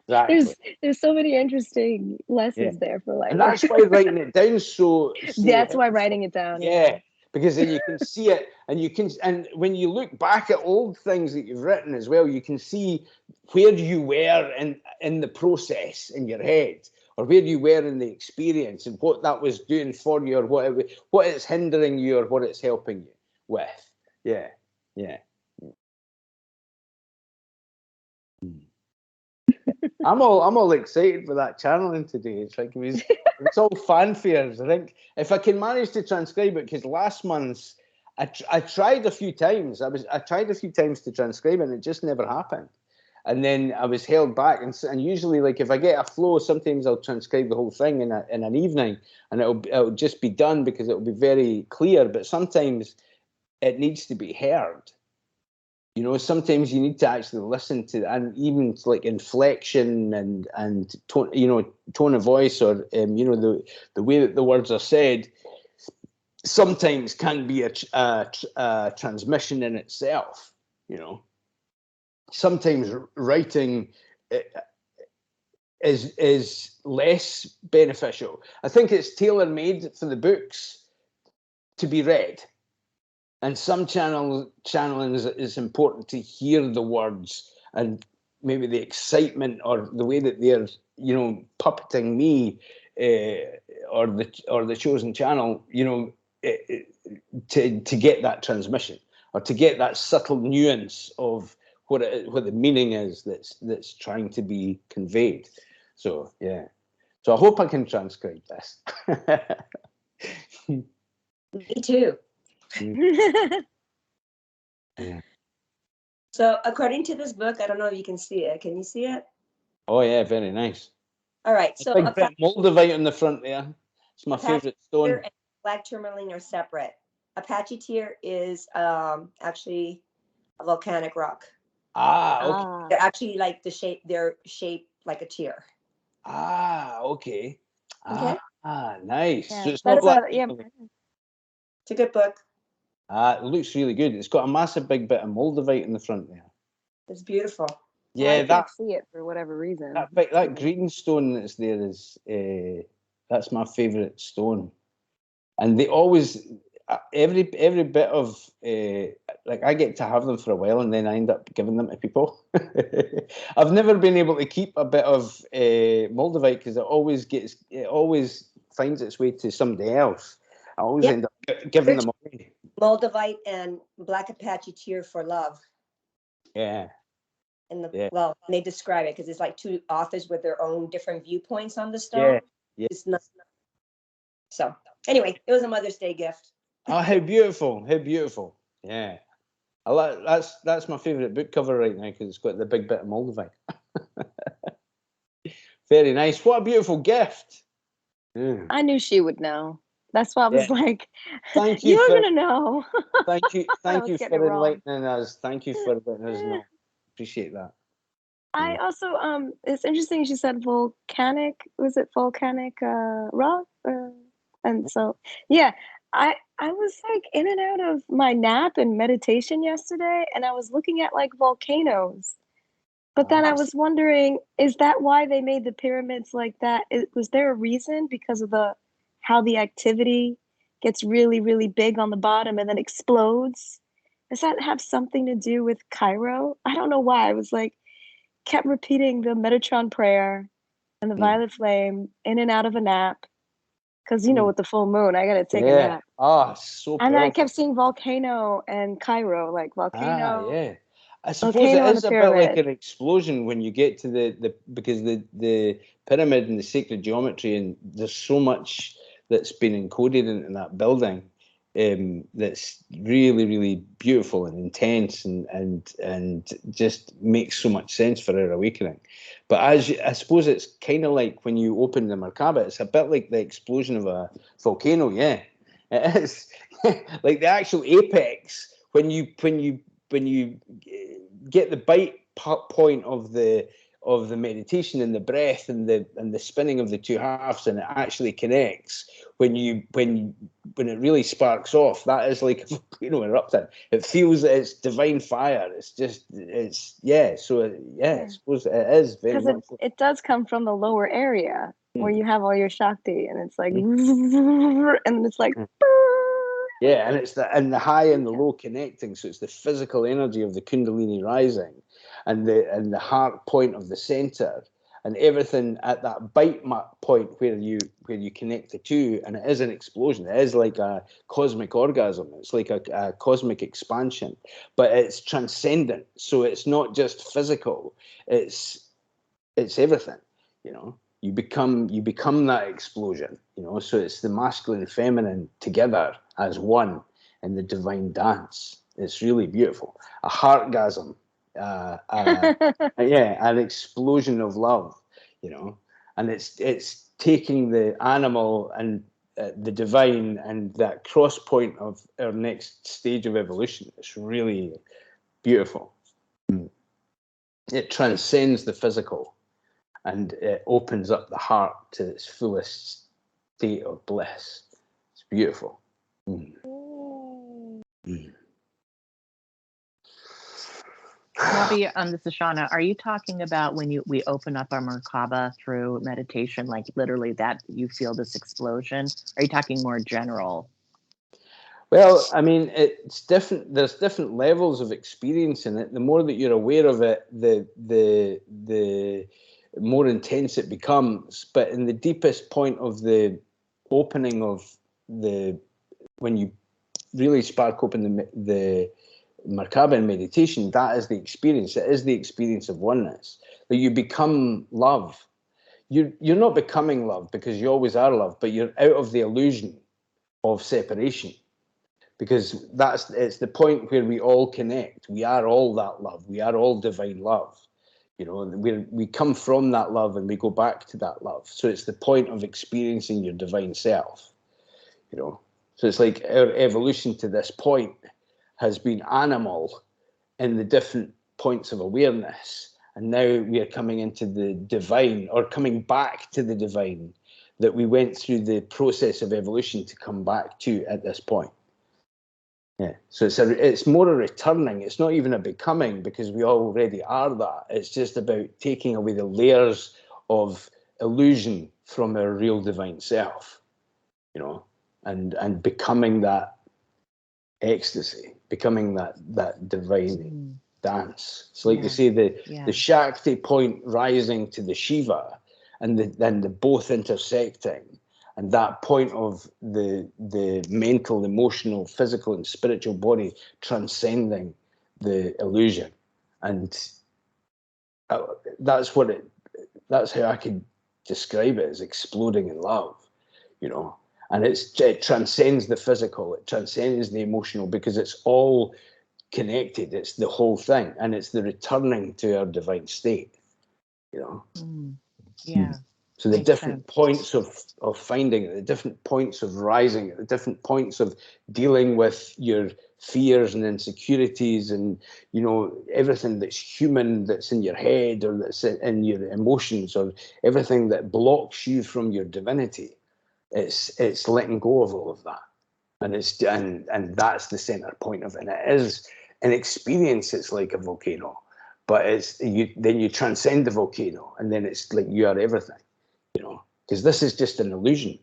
S2: exactly.
S1: there's so many interesting
S2: Yeah.
S1: lessons there for light
S2: And
S1: work.
S2: that's why writing it down so
S1: That's why
S2: helpful.
S1: writing it down, yeah.
S2: Yeah, because then you can see it, and when you look back at old things that you've written as well, you can see where you were in the process in your head, or where you were in the experience, and what that was doing for you, or what it's hindering you, or what it's helping you with. Yeah. I'm all excited for that channeling today. It's like it's all fanfares. I think if I can manage to transcribe it, because last month's I tried a few times. I tried a few times to transcribe it, and it just never happened. And then I was held back. And usually, like if I get a flow, sometimes I'll transcribe the whole thing in an evening, and it'll just be done because it'll be very clear. But sometimes it needs to be heard. You know, sometimes you need to actually listen to, and even like inflection and tone, you know, tone of voice, or you know, the way that the words are said, sometimes can be a transmission in itself. You know, sometimes writing is less beneficial. I think it's tailor-made for the books to be read. And some channeling is important to hear the words and maybe the excitement or the way that they're, you know, puppeting me or the chosen channel, you know, to get that transmission or to get that subtle nuance of what the meaning is that's trying to be conveyed. So yeah, so I hope I can transcribe this.
S4: Me too.
S2: Yeah.
S4: So according to this book, I don't know if you can see it. Can you see it?
S2: Oh yeah, very nice.
S4: All right. So
S2: Big bit of moldavite on the front there. It's my
S4: Apache
S2: favorite stone.
S4: tear and black tourmaline are separate. Apache tear is actually a volcanic rock.
S2: Okay.
S4: They're actually like they're shaped like a tear.
S2: Okay.
S4: Okay.
S2: Nice.
S1: Yeah,
S2: So it's not black.
S4: It's a good book.
S2: It looks really good. It's got a massive big bit of moldavite in the front there.
S4: It's beautiful.
S2: Yeah,
S1: I can't see it for whatever reason.
S2: that green stone that's there is that's my favorite stone, and they always every bit of like I get to have them for a while, and then I end up giving them to people. I've never been able to keep a bit of moldavite because it always finds its way to somebody else. I always end up giving them away.
S4: Moldavite and black Apache tear for love.
S2: Yeah.
S4: Well, they describe it because it's like two authors with their own different viewpoints on the stone.
S2: Yeah.
S4: It's not. So anyway, it was a Mother's Day gift.
S2: Oh, how beautiful! How beautiful! Yeah, I like that's my favorite book cover right now because it's got the big bit of moldavite. Very nice. What a beautiful gift. Yeah.
S1: I knew she would know. That's why I was like,
S2: thank you.
S1: You're gonna know.
S2: Thank you for
S1: wrong.
S2: enlightening us. Thank you for letting us know. Appreciate that.
S1: I also it's interesting she said volcanic, was it volcanic rock? And so yeah, I was like in and out of my nap and meditation yesterday, and I was looking at like volcanoes. But then I was wondering, is that why they made the pyramids like that? Was there a reason because of how the activity gets really, really big on the bottom and then explodes? Does that have something to do with Cairo? I don't know why. I was like, kept repeating the Metatron prayer and the violet flame in and out of a nap. Because, you know, with the full moon, I got to take a nap.
S2: Oh, so
S1: And then I
S2: powerful.
S1: kept seeing volcano and Cairo, like volcano.
S2: Yeah. I suppose it is a bit like an explosion when you get to because the pyramid and the sacred geometry, and there's so much that's been encoded in that building that's really, really beautiful and intense and just makes so much sense for our awakening. But I suppose it's kind of like when you open the Merkaba, it's a bit like the explosion of a volcano. Yeah, it is. Like the actual apex when you get the bite point of the meditation and the breath and the spinning of the two halves, and it actually connects when it really sparks off. That is like a volcano erupting. It feels that it's divine fire. It's just I suppose it is very much.
S1: It does come from the lower area where you have all your Shakti, and it's like and it's like
S2: Yeah, and it's the high and the low connecting. So it's the physical energy of the Kundalini rising, and the heart point of the center, and everything at that bite point where you connect the two, and it is an explosion. It is like a cosmic orgasm. It's like a cosmic expansion, but it's transcendent. So it's not just physical. It's everything. You know, you become that explosion. You know, so it's the masculine and feminine together as one in the divine dance. It's really beautiful. A heartgasm. Yeah, an explosion of love. You know, and it's taking the animal and the divine and that cross point of our next stage of evolution. It's really beautiful. It transcends the physical, and it opens up the heart to its fullest state of bliss. It's beautiful. Mm. Mm.
S3: Robbie, this is Shauna. Are you talking about when we open up our Merkaba through meditation, like literally that you feel this explosion? Are you talking more general?
S2: Well, I mean, it's different. There's different levels of experience in it. The more that you're aware of it, the more intense it becomes. But in the deepest point of the opening of when you really spark open the Merkaba in meditation, that is the experience. It is the experience of oneness. That you become love. You're not becoming love because you always are love, but you're out of the illusion of separation. Because it's the point where we all connect. We are all that love. We are all divine love. You know, we come from that love and we go back to that love. So it's the point of experiencing your divine self. You know, so it's like our evolution to this point has been animal in the different points of awareness, and now we are coming into the divine, or coming back to the divine, that we went through the process of evolution to come back to at this point. Yeah, so it's more a returning. It's not even a becoming, because we already are that. It's just about taking away the layers of illusion from our real divine self, you know, and becoming that ecstasy, becoming that divine dance. It's like they say the Shakti point rising to the Shiva, and then the both intersecting. And that point of the mental, emotional, physical, and spiritual body transcending the illusion, and that's how I could describe it, as exploding in love, you know. And it transcends the physical, it transcends the emotional, because it's all connected. It's the whole thing, and it's the returning to our divine state, you know.
S3: Yeah.
S2: So the different points of finding it, the different points of rising, the different points of dealing with your fears and insecurities, and, you know, everything that's human, that's in your head, or that's in your emotions, or everything that blocks you from your divinity. It's letting go of all of that, and that's the center point of it. And it is an experience. It's like a volcano, but then you transcend the volcano, and then it's like you are everything. You know, because this is just an illusion.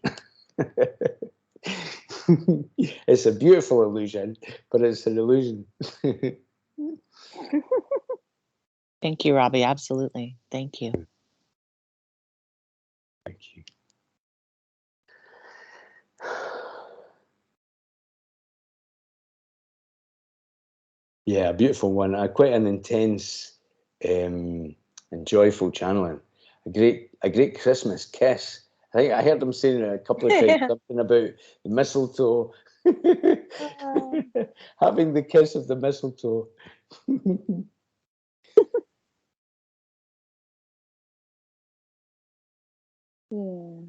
S2: It's a beautiful illusion, but it's an illusion.
S3: Thank you, Robbie. Absolutely. Thank you.
S2: Thank you. Yeah, a beautiful one. Quite an intense and joyful channeling. A great Christmas kiss. I think I heard them saying it a couple of times, something about the mistletoe. Having the kiss of the mistletoe.
S1: Yeah.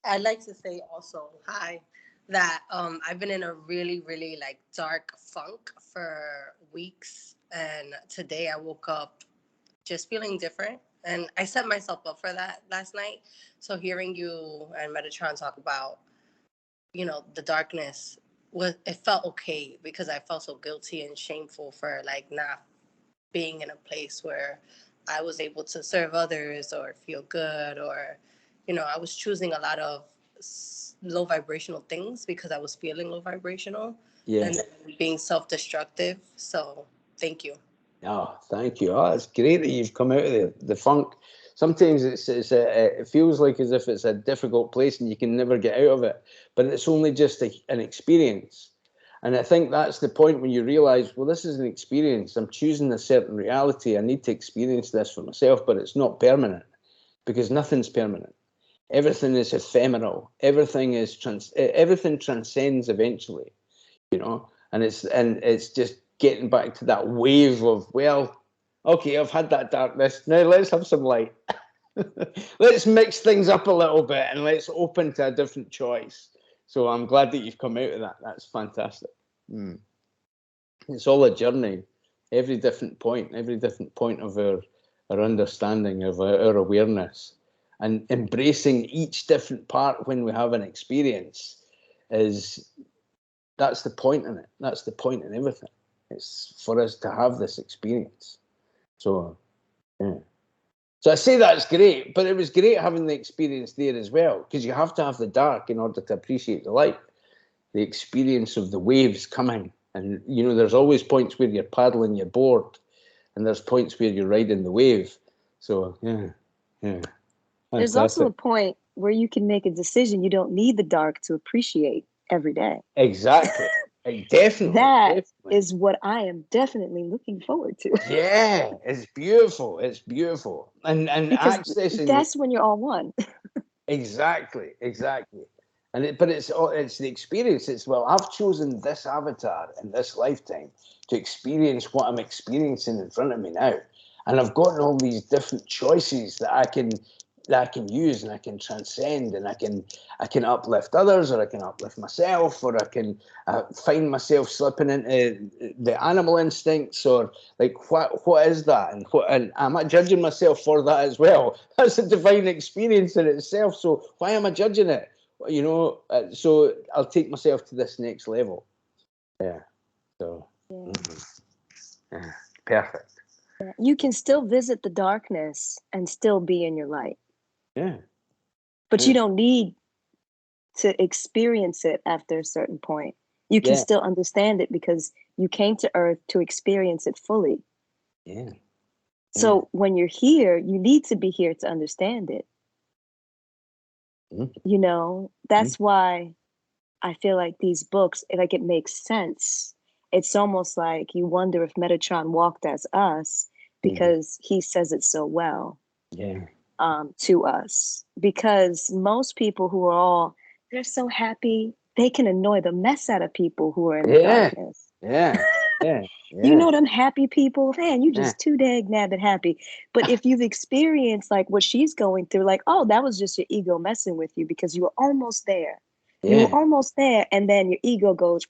S5: I'd like to say also, hi, that I've been in a really, really like dark funk for weeks. And today I woke up just feeling different. And I set myself up for that last night. So hearing you and Metatron talk about, the darkness, it felt okay, because I felt so guilty and shameful for like not being in a place where I was able to serve others or feel good, or, I was choosing a lot of low vibrational things because I was feeling low vibrational
S2: Yeah.
S5: and then being self-destructive. So thank you.
S2: Oh, thank you. Oh, it's great that you've come out of the funk. Sometimes it feels like as if it's a difficult place and you can never get out of it, but it's only just an experience. And I think that's the point when you realize, well, this is an experience. I'm choosing a certain reality. I need to experience this for myself, but it's not permanent because nothing's permanent. Everything is ephemeral. Everything everything transcends eventually, you know, and it's just getting back to that wave of, well, okay, I've had that darkness. Now let's have some light. Let's mix things up a little bit and let's open to a different choice. So I'm glad that you've come out of that. That's fantastic. It's all a journey. Every different point of our understanding of our awareness, and embracing each different part when we have an experience that's the point in it. That's the point in everything. It's for us to have this experience. So, yeah. So I say that's great, but it was great having the experience there as well, because you have to have the dark in order to appreciate the light. The experience of the waves coming, and you know, there's always points where you're paddling your board, and there's points where you're riding the wave. So yeah.
S1: There's also a
S2: Fantastic.
S1: point where you can make a decision. You don't need the dark to appreciate every day.
S2: Exactly. Definitely.
S1: That
S2: Definitely.
S1: is what I am definitely looking forward to.
S2: Yeah, it's beautiful. It's beautiful. And
S1: Because
S2: accessing
S1: that's when you're all one.
S2: exactly. But it's the experience. It's, well, I've chosen this avatar in this lifetime to experience what I'm experiencing in front of me now, and I've got all these different choices that I can use, and I can transcend, and I can uplift others, or I can uplift myself, or I can find myself slipping into the animal instincts, or like what is that, and am I judging myself for that as well? That's a divine experience in itself. So why am I judging it? You know, so I'll take myself to this next level. Yeah. So yeah, perfect.
S1: You can still visit the darkness and still be in your light,
S2: Yeah.
S1: but
S2: Yeah.
S1: you don't need to experience it after a certain point. You can
S2: Yeah.
S1: still understand it because you came to Earth to experience it fully.
S2: Yeah.
S1: So when you're here, you need to be here to understand it. You know, that's why I feel like these books, like it makes sense. It's almost like you wonder if Metatron walked as us because he says it so well.
S2: Yeah.
S1: To us. Because most people who are they're so happy, they can annoy the mess out of people who are in the darkness.
S2: Yeah.
S1: You know them happy people, man, you
S2: Yeah.
S1: just too dang nabbit happy. But if you've experienced like what she's going through, like, oh, that was just your ego messing with you because you were almost there. You were almost there, and then your ego goes,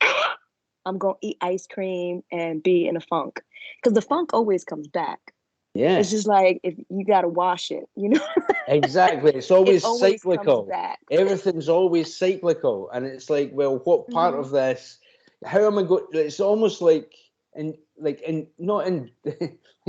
S1: I'm gonna eat ice cream and be in a funk. Because the funk always comes back.
S2: Yeah.
S1: It's just like if you gotta wash it, you know?
S2: Exactly. It's
S1: It
S2: always
S1: always comes
S2: cyclical.
S1: back.
S2: Everything's always cyclical. And it's like, well, what part of this, how am I going? It's almost like, not in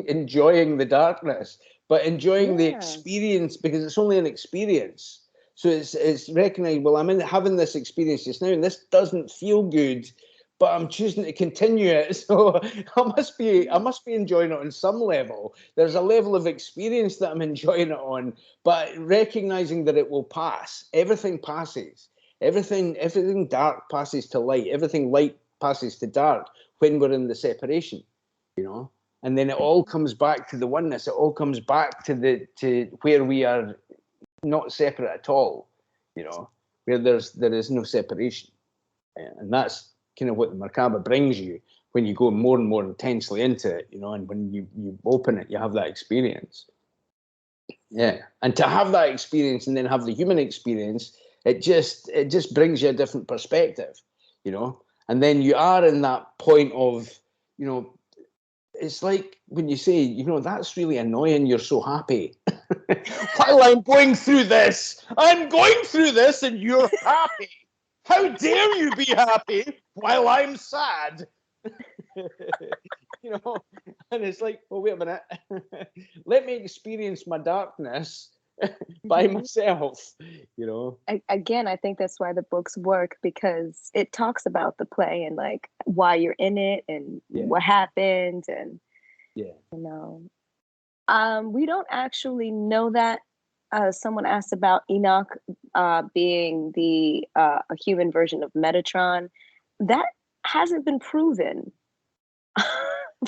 S2: enjoying the darkness, but enjoying the
S1: Yeah.
S2: experience, because it's only an experience. So it's recognizing, well, I'm having this experience just now, and this doesn't feel good, but I'm choosing to continue it. So I must be enjoying it on some level. There's a level of experience that I'm enjoying it on, but recognizing that it will pass. Everything passes. Everything dark passes to light. Everything light passes to dark when we're in the separation, you know. And then it all comes back to the oneness. It all comes back to where we are not separate at all, you know, where there is no separation. And that's kind of what the Merkaba brings you when you go more and more intensely into it, you know, and when you open it, you have that experience. Yeah. And to have that experience and then have the human experience, it just brings you a different perspective, you know. And then you are in that point of, you know, it's like when you say, you know, that's really annoying, you're so happy. While I'm going through this, and you're happy. How dare you be happy while I'm sad? You know, and it's like, well, wait a minute. Let me experience my darkness by
S1: Mhm.
S2: myself, you know.
S1: Again, I think that's why the books work, because it talks about the play and like why you're in it and
S2: Yeah.
S1: what happened, and
S2: Yeah.
S1: you know, we don't actually know that. Someone asked about Enoch being the a human version of Metatron. That hasn't been proven,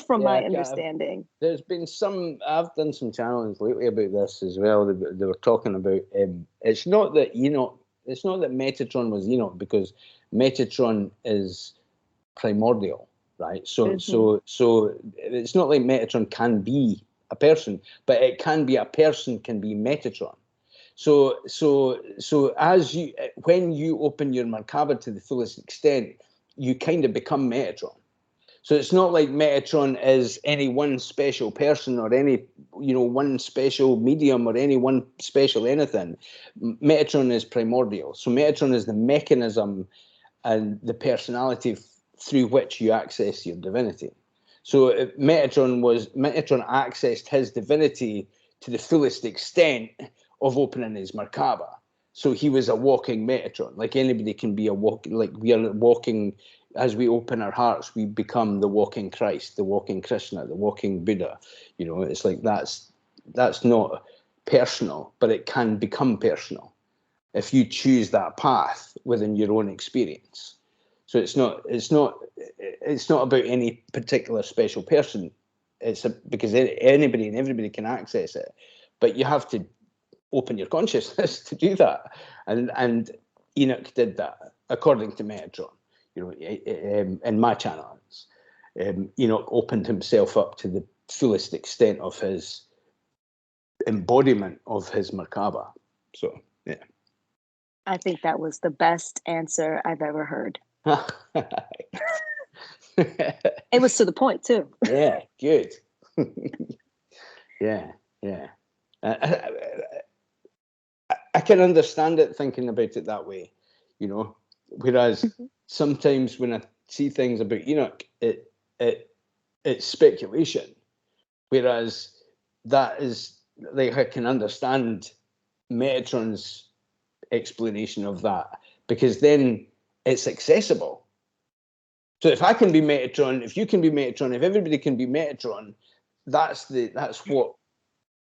S1: from
S2: Yeah,
S1: my understanding.
S2: there's been some. I've done some channelings lately about this as well. They were talking about. It's not that Enoch. It's not that Metatron was Enoch, because Metatron is primordial, right? So
S1: Mhm.
S2: so it's not like Metatron can be a person, but it can be a person can be Metatron. So as you, when you open your Merkaba to the fullest extent, you kind of become Metatron. So it's not like Metatron is any one special person or any, one special medium or any one special anything. Metatron is primordial. So Metatron is the mechanism and the personality through which you access your divinity. So Metatron accessed his divinity to the fullest extent of opening his Merkaba. So he was a walking Metatron. Like anybody can be a walking, like we are walking, as we open our hearts, we become the walking Christ, the walking Krishna, the walking Buddha. It's like that's not personal, but it can become personal if you choose that path within your own experience. So it's not about any particular special person. Because anybody and everybody can access it, but you have to open your consciousness to do that. And Enoch did that according to Metatron. In my channelings, Enoch opened himself up to the fullest extent of his embodiment of his Merkaba. So yeah.
S1: I think that was the best answer I've ever heard. It was to the point too.
S2: Yeah, good. Yeah. I can understand it thinking about it that way, Whereas sometimes when I see things about Enoch, it's speculation. Whereas that is like, I can understand Metatron's explanation of that, because then it's accessible. So if I can be Metatron, if you can be Metatron, if everybody can be Metatron, that's what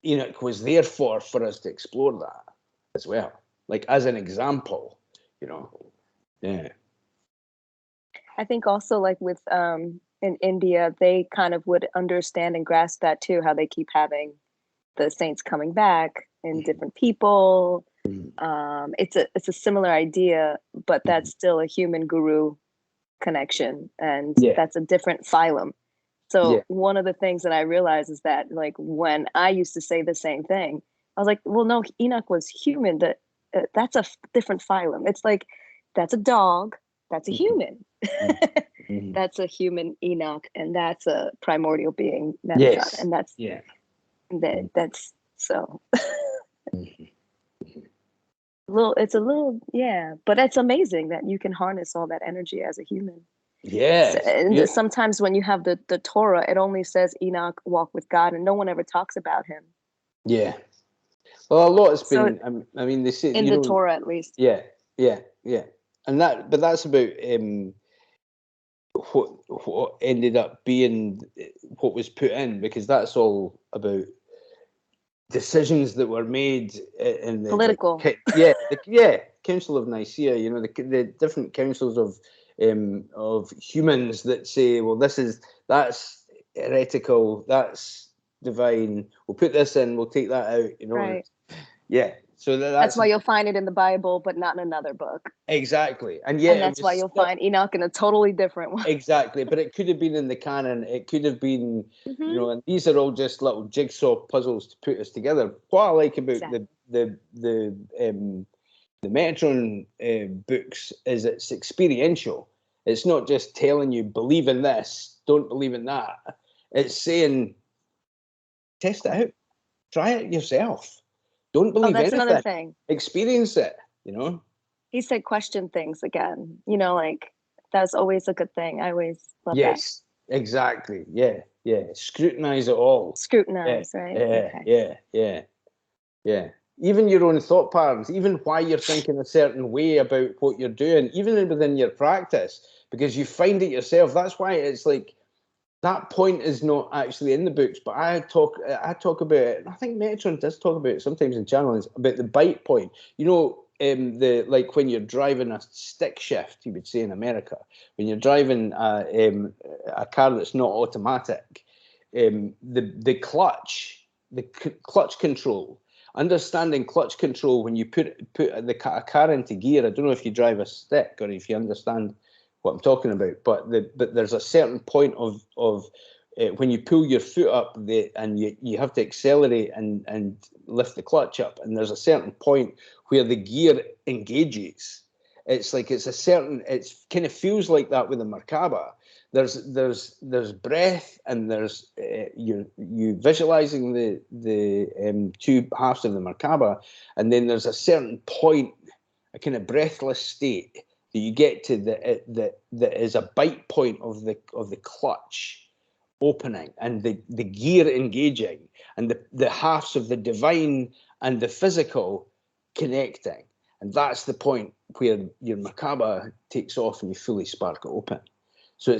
S2: Enoch was there for us to explore that as well. Like as an example, Yeah.
S1: I think also like with in India, they kind of would understand and grasp that too, how they keep having the saints coming back in different people. It's a similar idea, but that's still a human guru connection, and
S2: Yeah.
S1: that's a different phylum. So
S2: Yeah.
S1: one of the things that I realized is that like when I used to say the same thing, I was like, well, no, Enoch was human. That's a different phylum. It's like that's a dog. That's a human.
S2: Mhm.
S1: That's a human Enoch, and that's a primordial being Metatron,
S2: Yes.
S1: and that's
S2: Yeah.
S1: that's so. It's a little, yeah, but it's amazing that you can harness all that energy as a human.
S2: Yes.
S1: And sometimes when you have the Torah, it only says Enoch walked with God, and no one ever talks about him.
S2: Yeah. Well, a lot has
S1: So
S2: been. I mean, they say
S1: in the Torah, at least.
S2: Yeah. And that's about what ended up being what was put in, because that's all about decisions that were made in the
S1: Political.
S2: Council of Nicaea. The different councils of humans that say, well, that's heretical, that's divine. We'll put this in, we'll take that out.
S1: Right.
S2: Yeah. So
S1: That's why you'll find it in the Bible, but not in another book.
S2: Exactly, and
S1: And that's why you'll find Enoch in a totally different one.
S2: Exactly, but it could have been in the canon. It could have been, and these are all just little jigsaw puzzles to put us together. What I like about the Metatron books is it's experiential. It's not just telling you believe in this, don't believe in that. It's saying test it out, try it yourself. Don't believe
S1: that's
S2: anything.
S1: another thing.
S2: Experience it.
S1: He said question things again. Like that's always a good thing. I always love that.
S2: Yes, exactly. Yeah. Scrutinize it all.
S1: Scrutinize, right?
S2: Yeah.
S1: Okay.
S2: Yeah. even your own thought patterns, even why you're thinking a certain way about what you're doing, even within your practice, because you find it yourself. That's why it's like that point is not actually in the books, but I talk about it. I think Metatron does talk about it sometimes in channelings, about the bite point. You know, the like when you're driving a stick shift, you would say in America, when you're driving a car that's not automatic, the clutch control. Understanding clutch control when you put a car into gear. I don't know if you drive a stick or if you understand what I'm talking about, but there's a certain point of when you pull your foot up and you have to accelerate and lift the clutch up, and there's a certain point where the gear engages. It's like it kind of feels like that with the Merkaba. There's breath, and there's you visualizing the two halves of the Merkaba, and then there's a certain point, a kind of breathless state that you get to that is a bite point of the clutch opening and the gear engaging, and the halves of the divine and the physical connecting, and that's the point where your Merkaba takes off and you fully spark it open. So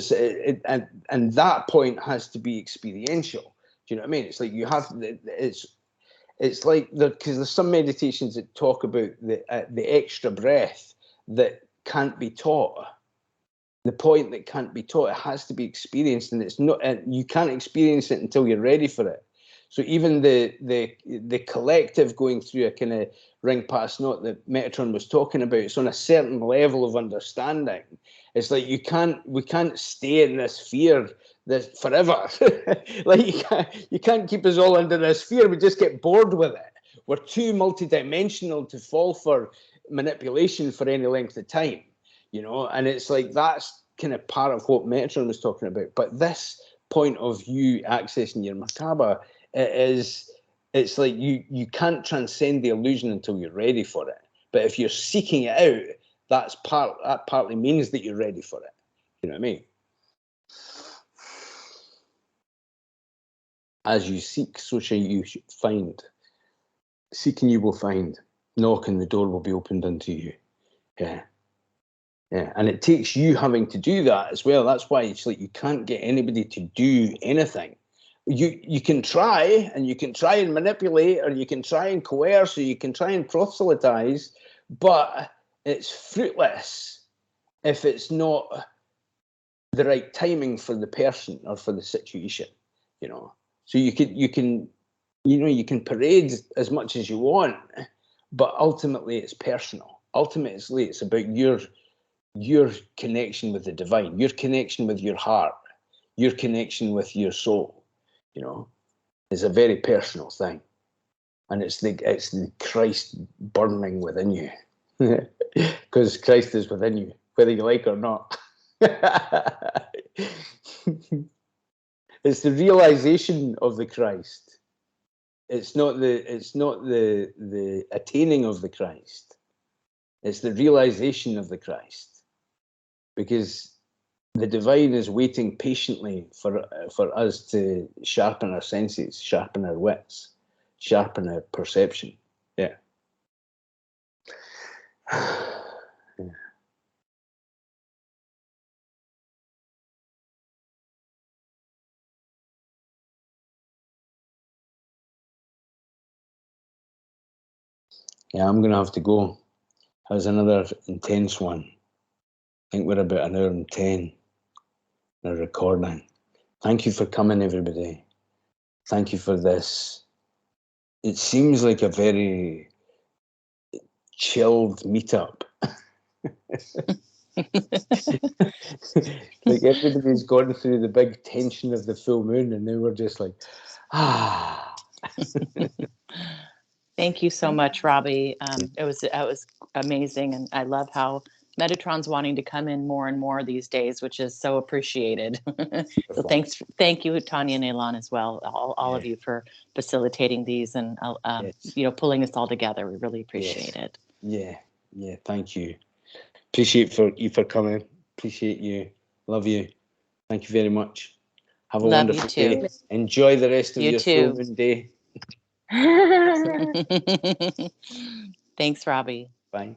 S2: and that point has to be experiential. Do you know what I mean? It's like you have it's like because there's some meditations that talk about the extra breath that can't be taught. The point that can't be taught, it has to be experienced, and it's not. And you can't experience it until you're ready for it. So even the collective going through a kind of ring past knot that Metatron was talking about, it's on a certain level of understanding. It's like we can't stay in this sphere forever. Like you can't keep us all under this sphere. We just get bored with it. We're too multidimensional to fall for manipulation for any length of time, you know. And it's like that's kind of part of what Metatron was talking about. But this point of you accessing your Merkaba, it's like you can't transcend the illusion until you're ready for it. But if you're seeking it out, that partly means that you're ready for it. You know what I mean? As you seek, so shall you find. Seeking you will find. Knocking, the door will be opened unto you. Yeah. Yeah. And it takes you having to do that as well. That's why it's like you can't get anybody to do anything. You can try, and you can try and manipulate, or you can try and coerce, or you can try and proselytize, but it's fruitless if it's not the right timing for the person or for the situation, you know. So you can parade as much as you want, but ultimately it's personal. Ultimately it's about your connection with the divine, your connection with your heart, your connection with your soul. You know, it's a very personal thing, and it's the Christ burning within you, because Christ is within you, whether you like it or not. It's the realization of the Christ. It's not the attaining of the Christ. It's the realization of the Christ, because the divine is waiting patiently for us to sharpen our senses, sharpen our wits, sharpen our perception. Yeah. Yeah. Yeah, I'm going to have to go. That was another intense one. I think we're about 1 hour and 10 in our recording. Thank you for coming, everybody. Thank you for this. It seems like a very chilled meetup. Like everybody's gone through the big tension of the full moon, and now we're just like, ah.
S3: Thank you so much, Robbie. It was amazing, and I love how Metatron's wanting to come in more and more these days, which is so appreciated. So thank you, Tanya and Elan as well, all of you for facilitating these and pulling us all together. We really appreciate it.
S2: Yeah, thank you. Appreciate you for coming. Appreciate you. Love you. Thank you very much. Have a wonderful day. Enjoy the rest of your full moon day.
S3: Thanks, Robbie.
S2: Bye.